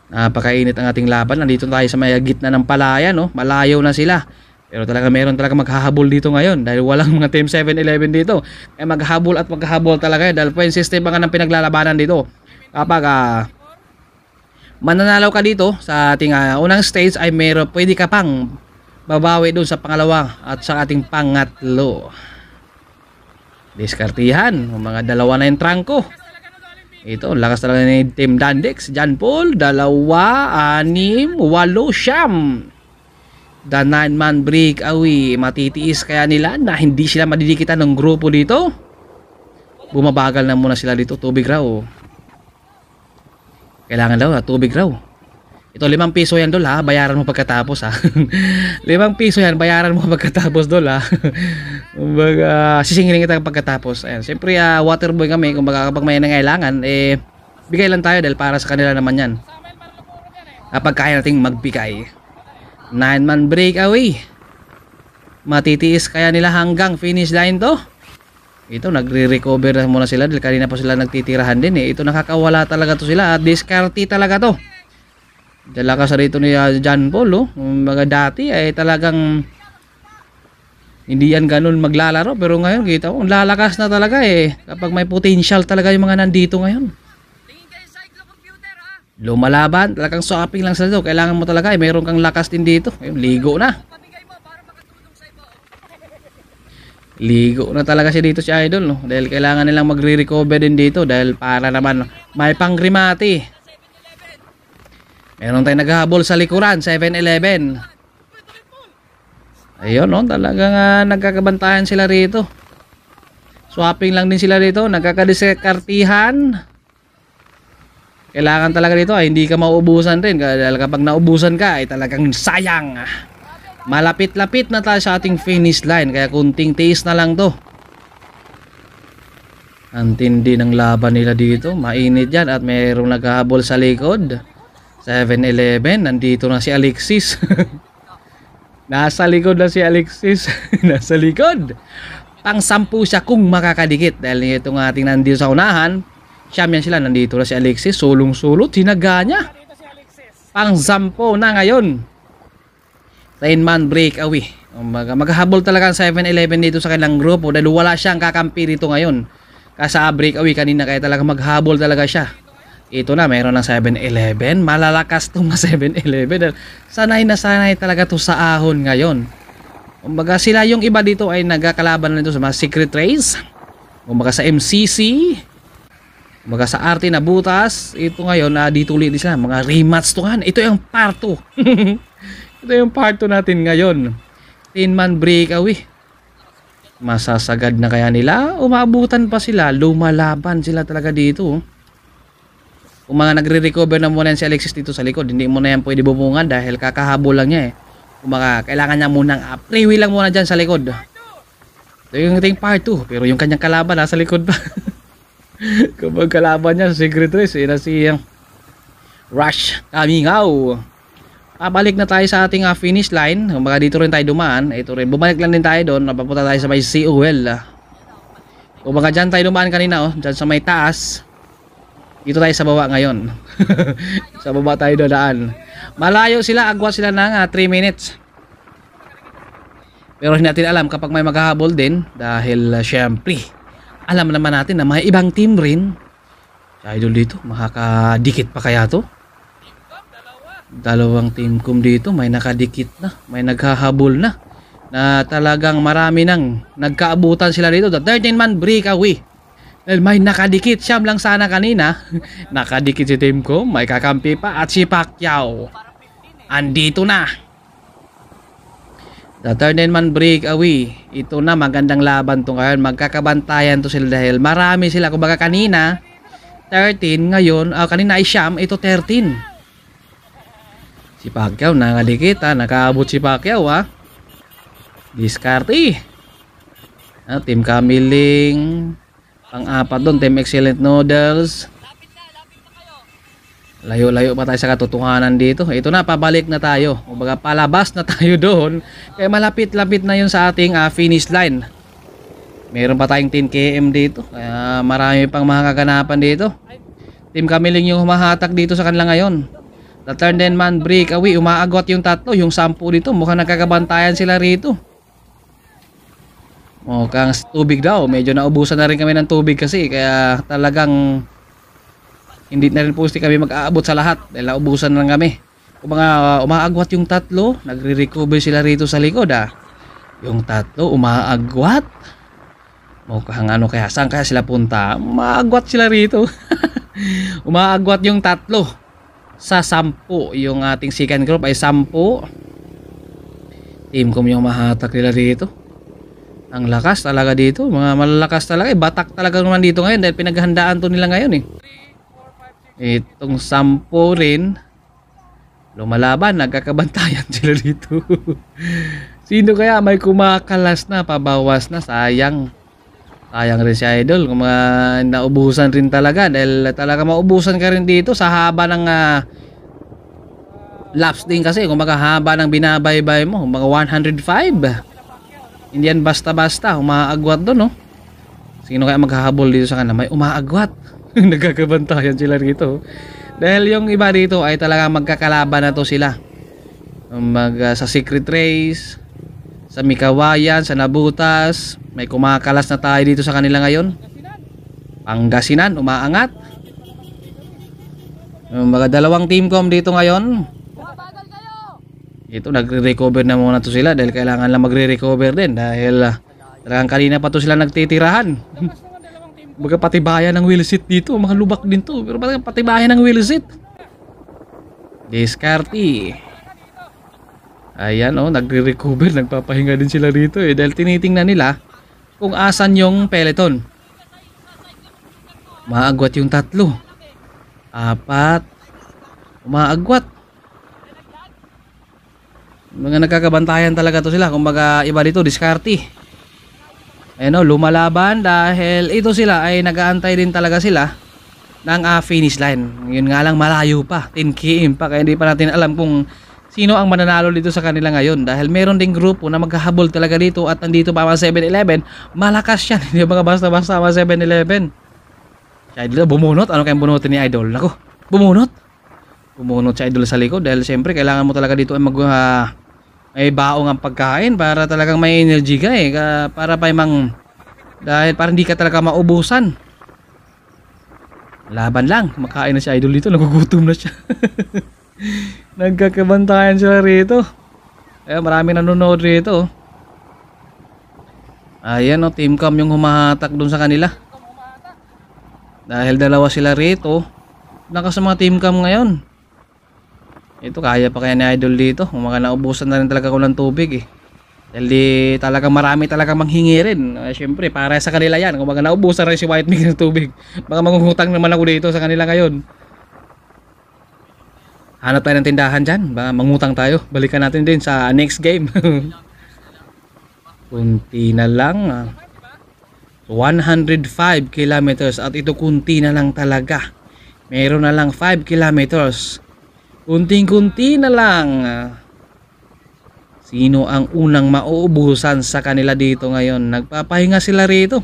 Napakainit ang ating laban. Nandito tayo sa may gitna ng palayan, no? Malayo na sila. Pero talaga meron talaga maghahabol dito ngayon dahil walang mga team 7-Eleven dito. Kaya maghahabol at maghahabol talaga dahil point system ang ng pinaglalabanan dito. Kapag mananalo ka dito sa ating unang stage ay pwede ka pang babawi doon sa pangalawa at sa ating pangatlo. Diskartihan, mga dalawa na yung trangko. Ito, lakas talaga ni Team Dandex. John Paul, 2, 6, 8, 9. The 9-man breakaway. Matitiis kaya nila na hindi sila madidikitan ng grupo dito. Bumabagal na muna sila dito. Tubig raw. Kailangan daw, tubig raw. Ito, 5 piso yan dol ha. Bayaran mo pagkatapos ha. 5 piso yan, bayaran mo pagkatapos dol ha. Kumbaga, sisingilin kita pagkatapos. Ayan, siyempre waterboy kami. Kumbaga kapag may nangailangan, bigay lang tayo dahil para sa kanila naman yan. Kapag kaya nating magbigay. 9-man breakaway. Matitiis kaya nila hanggang finish line to. Ito, nagre-recover na muna sila dahil kanina pa sila nagtitirahan din Ito, nakakawala talaga to sila at discarte talaga to. Dalakas rito ni John Paul, mga dati ay talagang hindi yan ganun maglalaro pero ngayon kita mo lalakas na talaga kapag may potential talaga yung mga nandito ngayon. Lumalaban, talagang swapping lang sila dito. Kailangan mo talaga mayroon kang lakas din dito. Ayun, ligo na. Ligo na talaga siya dito si Idol dahil kailangan nilang magre-recover din dito dahil para naman may pangrimati. Meron tayong naghahabol sa likuran, 7-Eleven. Ayun, talagang nagkakabantayan sila rito. Swapping lang din sila rito, nagkakadiskartihan. Kailangan talaga dito hindi ka mauubusan din. Dahil kapag naubusan ka ay talagang sayang. Malapit-lapit na tayo sa ating finish line, kaya kunting tiis na lang to. Ang tindi ng laban nila dito, mainit yan at mayroong naghahabol sa likod. 7-Eleven, nandito na si Alexis. Nasa likod na si Alexis. Nasa likod. Pang-10 siya kung makakadikit. Dahil itong ating nandito sa unahan, champion sila. Nandito na si Alexis. Sulong-sulot. Hinaga niya. Pang-10 na ngayon. 10-man breakaway. Maghahabol talaga ang 7-Eleven dito sa kanilang grupo. Dahil wala siyang kakampi dito ngayon. Kasa breakaway kanina. Kaya talaga maghabol talaga siya. Ito na, mayroon ng 7-Eleven. Malalakas itong 7-Eleven. Sanay na sanay talaga to sa ahon ngayon. Kumbaga sila yung iba dito ay nagkakalaban na dito sa mga secret race. Kumbaga sa MCC. Kumbaga sa arte na butas. Ito ngayon, dito ulit sila. Mga rematch to kan. Ito yung part 2. Ito yung part 2 natin ngayon. 10-man breakaway. Masasagad na kaya nila? Umabutan pa sila. Lumalaban sila talaga dito. Kung mga nagre-recover na muna si Alexis dito sa likod, hindi mo na yan pwede bubungan dahil kakahabol lang niya Kung kailangan niya munang free wheel lang muna dyan sa likod. Ito yung ating part 2. Pero yung kanyang kalaban nasa likod pa. Kapag kalaban niya sa secret race, na si Rush Kamingaw. Pabalik na tayo sa ating finish line. Kung dito rin tayo dumaan. Ito rin, bumalik lang din tayo doon. Napapunta tayo sa may COL. Kung dyan tayo dumaan kanina, dyan sa may taas. Dito tayo sa baba ngayon. Sa baba tayo dadaan. Malayo sila, agwa sila ng 3 minutes. Pero hindi natin alam kapag may maghahabol din. Dahil syempre, alam naman natin na may ibang team rin. Sa Idol dito, makakadikit pa kaya to? Dalawang teamcom dito, may nakadikit na. May naghahabol na. Na talagang marami nang nagkaabutan sila dito. The 13-man breakaway. May nakadikit, siyam lang sana kanina. Nakadikit si teamcom, may kakampi pa at si Pacquiao. Andito na. The 13-man breakaway. Ito na, magandang laban to ngayon. Magkakabantayan to sila dahil marami sila. Kumbaga kanina, 13 ngayon, kanina ay siyam, ito 13. Si Pacquiao nangalikit nakaabot si Pacquiao Diskarte. Team Kamiling, pang-apat doon, Team Excellent Noodles. Layo-layo pa tayo sa katotohanan dito. Ito na, pabalik na tayo. Kumbaga palabas na tayo doon. Kaya malapit-lapit na yun sa ating finish line. Meron pa tayong 10 km dito. Kaya marami pang mga kaganapan dito. Team Kamiling yung humahatak dito sa kanila ngayon. The turn then man breakaway, umaagot yung tatlo, yung 10 dito, mukhang nagkakabantayan sila rito. Mukhang tubig daw, medyo naubusan na rin kami ng tubig kasi, kaya talagang hindi na rin po kami mag-aabot sa lahat dahil naubusan na kami. Kung mga umaagwat yung tatlo, nagre-recover sila rito sa likod Yung tatlo umaagwat. Mukhang kaya, saan kaya sila punta? Umaagwat sila rito. Umaagwat yung tatlo sa 10. Yung ating second group ay 10. Teamcom yung mahatak nila dito. Ang lakas talaga dito, mga malalakas talaga, batak talaga naman dito ngayon dahil pinaghandaan to nila ngayon Itong 10 rin lumalaban, nagkakabantayan sila dito. Sino kaya may kumakalas na, pabawas na, sayang rin si Idol kung naubusan rin talaga dahil talaga maubusan ka rin dito sa haba ng laps din kasi kung haba ng binabaybay mo, mga 105. Hindi yan basta-basta, umaagwat doon Sino kaya maghahabol dito sa kanila? May umaagwat. Nagkakabantayan sila rito. Dahil yung iba dito ay talaga magkakalaban na to sila. Sa Secret Race, sa Mikawayan, sa Nabutas, may kumakalas na tayo dito sa kanila ngayon. Pangasinan, umaangat. Mga dalawang teamcom dito ngayon. Ito, nagre-recover na muna to sila dahil kailangan lang magre-recover din dahil talagang kanina pa to sila nagtitirahan. Baga patibayan ng wheel seat dito, mga lubak din to, pero patibayan ng wheel seat. Diskarte. Ayan nagre-recover, nagpapahinga din sila rito dahil tinitingnan nila kung asan yung peloton. Umaagwat yung 3. 4. Umaagwat. Mga nagkakabantayan talaga to sila. Kumbaga iba dito, diskarte. Lumalaban dahil ito sila ay nag-aantay din talaga sila ng finish line. Yun nga lang malayo pa, 10 km pa, kaya hindi pa natin alam kung sino ang mananalo dito sa kanila ngayon dahil meron ding grupo na maghahabol talaga dito at nandito pa mga 7-Eleven. Malakas yan, hindi mga basta-basta mga 7-Eleven. Si Idol bumunot, ano kayang bunutin ni Idol? Nako, bumunot si Idol sa likod dahil siyempre kailangan mo talaga dito ay may baong ang pagkain para talagang may energy ka para pa dahil para hindi ka talaga maubusan. Laban lang, makain na si Idol dito, nagugutom na siya. Nagkakabantayan sila rito. Kaya marami nanonood rito. Ayan teamcom yung humahatak dun sa kanila. Dahil dalawa sila rito. Lakas sa mga teamcom ngayon. Ito kaya pa kaya ni Idol dito. Mga naubusan na rin talaga ko ng tubig Dahil talagang marami talagang manghingi rin. Siyempre para sa kanila yan. Kung mga naubusan rin si White Mix ng tubig, baka mangungutang naman ako dito sa kanila ngayon. Hanap tayo ng tindahan dyan, baka mangutang tayo. Balikan natin din sa next game. Kunti na lang 105 kilometers at ito kunti na lang talaga. Meron na lang 5 kilometers. Kunting-kunti na lang. Sino ang unang mauubusan sa kanila dito ngayon? Nagpapahinga sila rito.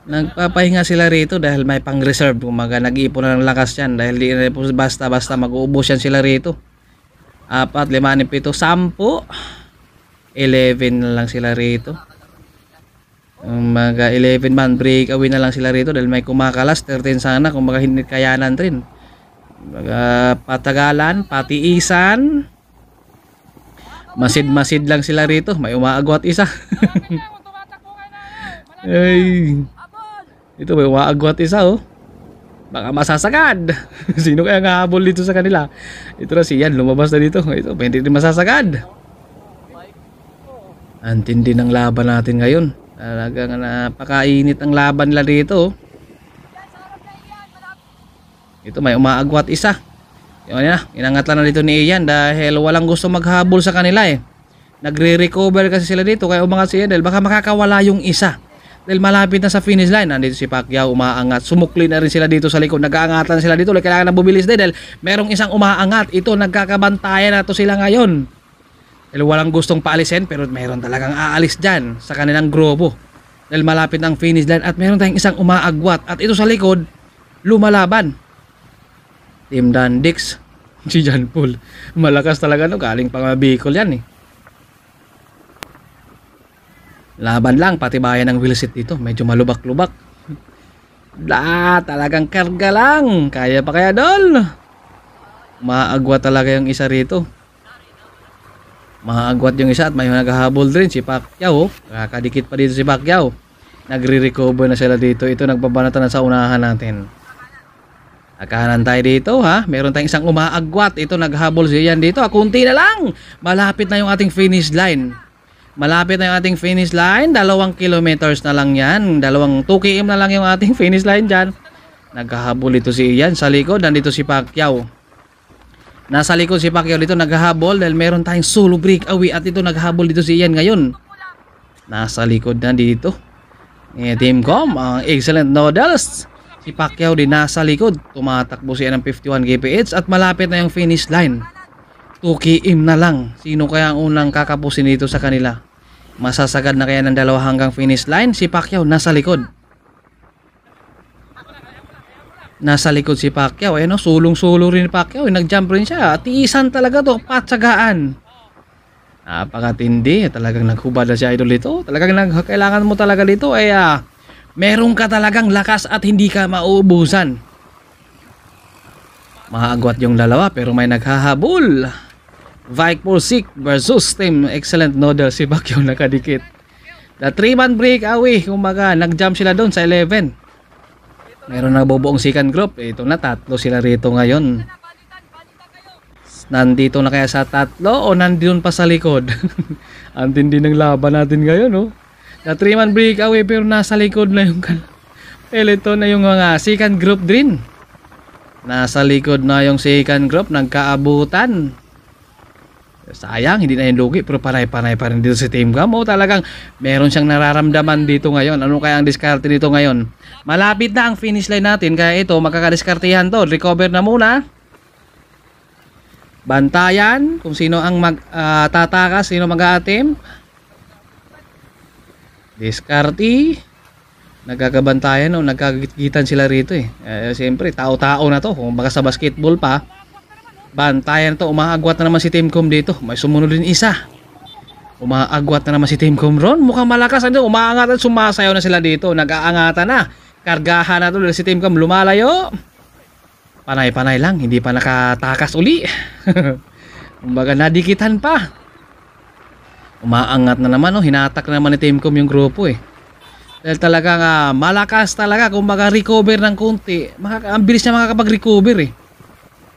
Nagpapahinga sila rito dahil may pang-reserve. Kumaga nag-iipon na ng lakas yan dahil di na basta-basta mag-uubos yan sila rito. 4, 5, 7, 10. 11 na lang sila rito. Mga 11 man breakaway na lang sila rito dahil may kumakalas. 13 sana kung mga hindi kayanan rin. Mga patagalan, patiisan. Masid-masid lang sila rito. May umaagwat isa. Ay. Ito may umaagwat isa Baka masasagad. Sino kaya ngahabol dito sa kanila? Ito na siyan, lumabas na dito. Ito, hindi rin masasagad. Antindi ng laban natin ngayon. Talagang napakainit ang laban nila dito. Ito may umaagwat isa. Yun na, inangat lang na dito ni Ian dahil walang gusto maghabol sa kanila eh. Nagre-recover kasi sila dito kaya umangat si Ian dahil baka makakawala yung isa. Dahil malapit na sa finish line, nandito si Pacquiao umaangat. Sumukli na rin sila dito sa likod. Nag-aangatan sila dito. Kailangan na bumilis din dahil merong isang umaangat. Ito, nagkakabantayan na to sila ngayon. Dahil walang gustong paalisin pero meron talagang aalis dyan sa kanilang grupo. Dahil malapit ang finish line at meron tayong isang umaagwat. At ito sa likod, lumalaban. Team Dandix. Si John Paul. Malakas talaga no. Galing pang Bicol yan eh. Laban lang, pati bayan ng Wilsit dito. Medyo malubak-lubak. Talagang karga lang. Kaya pa kaya dol? Maagwat talaga yung isa rito. Maagwat yung isa at may naghahabol din si Pacquiao. Kakadikit pa dito si Pacquiao. Nagre-recover na sila dito. Ito nagbabanatan na sa unahan natin. Nakahanan tayo dito ha. Meron tayong isang umaagwat. Ito naghabol siya dito. Kunti na lang. Malapit na yung ating finish line. Malapit na yung ating finish line. 2 kilometers na lang yan. 2 km na lang yung ating finish line dyan. Naghahabol ito si Ian sa likod. Nandito si Pacquiao. Nasa likod si Pacquiao dito naghahabol dahil meron tayong solo breakaway. At ito naghahabol dito si Ian ngayon. Nasa likod na dito Team Com. Ang excellent noodles. Si Pacquiao din nasa likod. Tumatakbo siya ng 51 kph at malapit na yung finish line. 2 km na lang. Sino kaya ang unang kakapusin dito sa kanila? Masasagad na kaya ng 2 hanggang finish line? Si Pacquiao nasa likod. Nasa likod si Pacquiao. No? Sulong-sulo rin ni Pacquiao. Nag-jump rin siya. Tiisan talaga to. Patsagaan. Napakatindi. Talagang naghubad na si Idol dito. Talagang kailangan mo talaga dito ay meron ka talagang lakas at hindi ka mauubusan. Maagwat yung dalawa pero may naghahabol. Vike Pulsik versus Team Excellent Noodle. Si Pacquiao nakadikit. The 3-man breakaway. Kumaga nag-jump sila doon sa 11. Meron na bubuong second group. Ito na, 3 sila rito ngayon. Nandito na kaya sa 3 o nandun pa sa likod? Antindi ng laban natin ngayon, no? The 3-man breakaway pero nasa likod na yung peloton na yung mga second group din. Nasa likod na yung second group. Nagkaabutan. Sayang, hindi na yung lugi pero panay-panay pa rin dito si Team Com. Talagang meron siyang nararamdaman dito ngayon. Ano kaya ang diskarte dito ngayon? Malapit na ang finish line natin kaya ito makakadiskartehan to. Recover na muna. Bantayan kung sino ang tatakas, sino mag-a-attempt. Diskarte. Nagkakabantayan o nagkagitan sila rito eh. Siyempre tao-tao na to. Kung baka sa basketball pa. Bantayan to. Umaagwat na naman si Team Com dito. May sumunod din isa. Umaagwat na naman si Team Com ron. Mukhang malakas. Umaangat at sumasayaw na sila dito. Nag-aangatan na. Kargahan na to si Team Com. Lumalayo. Panay-panay lang. Hindi pa nakatakas uli. Kumbaga nadikitan pa. Umaangat na naman. Hinatak na naman ni Team Com yung grupo eh. Dahil talagang malakas talaga. Kumbaga recover ng kunti. Ang bilis niya makakapag-recover eh.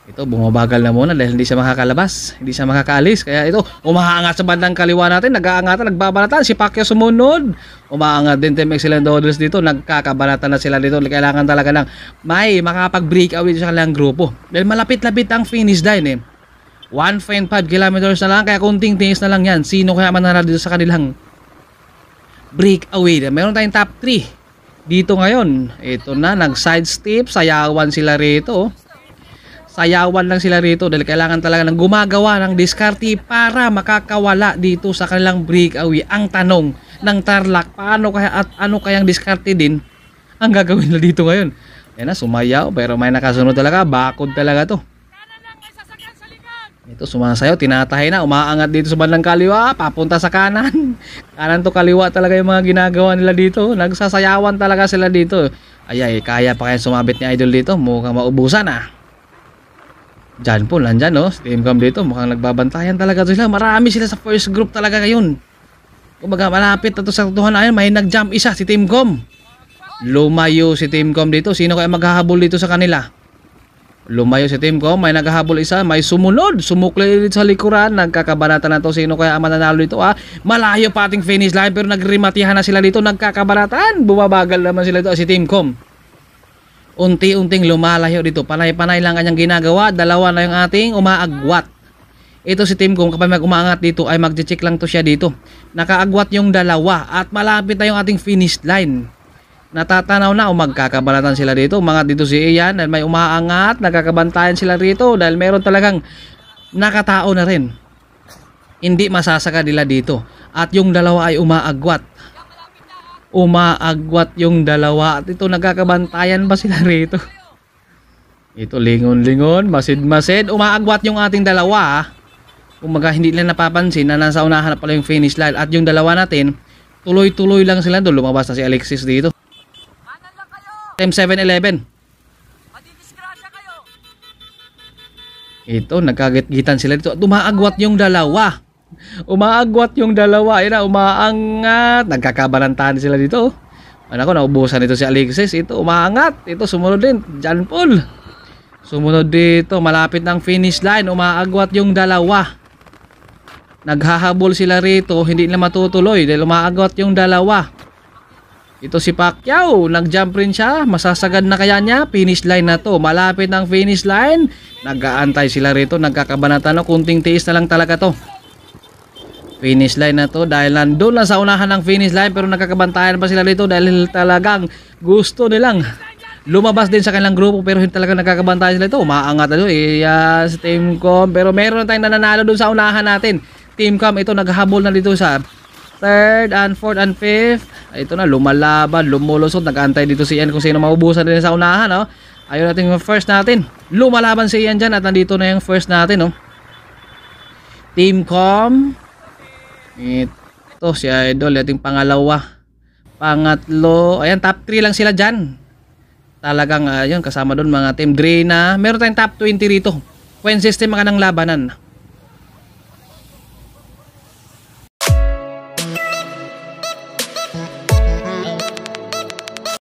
Ito bumabagal na muna dahil hindi siya makakalabas, hindi siya makakaalis. Kaya ito umaangat sa bandang kaliwa natin, nag-aangatan, nagbabalatan. Si Pacquiao sumunod. Umaangat din Team Excellent Noodles dito, nagkakabalatan na sila dito. Kailangan talaga ng may makapag-breakaway sa kanilang grupo. Dahil malapit-lapit ang finish line eh. 1.5 kilometers na lang, kaya kunting tingis na lang yan. Sino kaya mananalo dito sa kanilang breakaway? Meron tayong top 3 dito ngayon. Ito na, nag-side step, sayawan sila rito. Sayawan lang sila rito dahil kailangan talaga ng gumagawa ng diskarte para makakawala dito sa kanilang breakaway. Ang tanong ng Tarlac, paano kaya at ano kayang diskarte din ang gagawin nila dito ngayon? Yan na, sumayaw pero may nakasunod talaga, bakod talaga to. Ito sumasayaw, tinatahay na, umaangat dito sa bandang kaliwa, papunta sa kanan. Kanan to kaliwa talaga yung mga ginagawa nila dito. Nagsasayawan talaga sila dito. Ay, kaya pa kaya sumabit ni Idol dito, mukhang maubusan ah. John Paul, nandyan no, Team Com dito, mukhang nagbabantayan talaga sila. Marami sila sa first group talaga ngayon. Kumbaga malapit na to sa tutuhan na may nag-jump isa, si Team Com. Lumayo si Team Com dito, sino kaya maghahabol dito sa kanila? Lumayo si Team Com, may naghahabol isa, may sumunod, sumukli sa likuran, nagkakabanatan na to, sino kaya ang mananalo dito Malayo pa ating finish line pero nagrimatihan na sila dito, nagkakabanatan, bumabagal naman sila dito si Team Com. unti-unting lumalayo dito. Panay-panay lang kanyang ginagawa. Dalawa na yung ating umaagwat. Ito si Team Kong, kapag umaangat dito ay magche-check lang to siya dito. Nakaagwat yung dalawa at malapit na yung ating finish line. Natatanaw na o magkakabanatan sila dito. Umangat dito si Ian dahil may umaangat. Nagkakabantayan sila rito dahil meron talagang nakatao na rin. Hindi masasaka nila dito. At yung dalawa ay umaagwat. Umaagwat yung dalawa. At ito nagkakabantayan ba sila rito? Ito lingon-lingon, masid-masid. Umaagwat yung ating dalawa. Umaga hindi nila napapansin na nasa unahan na pala yung finish line. At yung dalawa natin, tuloy-tuloy lang sila doon. Lumabas na si Alexis dito. Time 7-11. Ito, nagkagit-gitan sila dito. At umaagwat yung dalawa. Umaagwat yung dalawa. Ayun na, umaangat. Nagkakabalantahan sila dito. Ano ko, naubusan ito si Alexis. Ito, umaangat. Ito, sumunod din. John Paul. Sumunod dito. Malapit ng finish line. Umaagwat yung dalawa. Naghahabol sila rito. Hindi nila matutuloy dahil umaagwat yung dalawa. Ito si Pacquiao, nag-jump rin siya, masasagad na kaya niya, finish line na to, malapit ng finish line, nag-aantay sila rito, nagkakabanatan na, kunting tiis na lang talaga to. Finish line na to dahil nandun lang sa unahan ng finish line pero nagkakabantayan pa sila rito dahil talagang gusto nilang lumabas din sa kanilang grupo pero hindi talaga nagkakabantayan sila ito. Umaangat na doon, si Team Com, pero meron tayong nananalo dun sa unahan natin. Team Com, ito naghahabol na dito sa 3rd and 4th and 5th. Ito na, lumalaban, lumulusot, nag-aantay dito si Ian kung sino maubusan din sa unahan, no? Ayun natin yung first natin. Lumalaban si Ian dyan at nandito na yung first natin, no? Team Com. Ito si Idol, ating pangalawa. Pangatlo, ayan, top 3 lang sila dyan. Talagang, ayun, kasama doon mga Team Drina. Meron tayong top 20 rito. Point system ka ng labanan.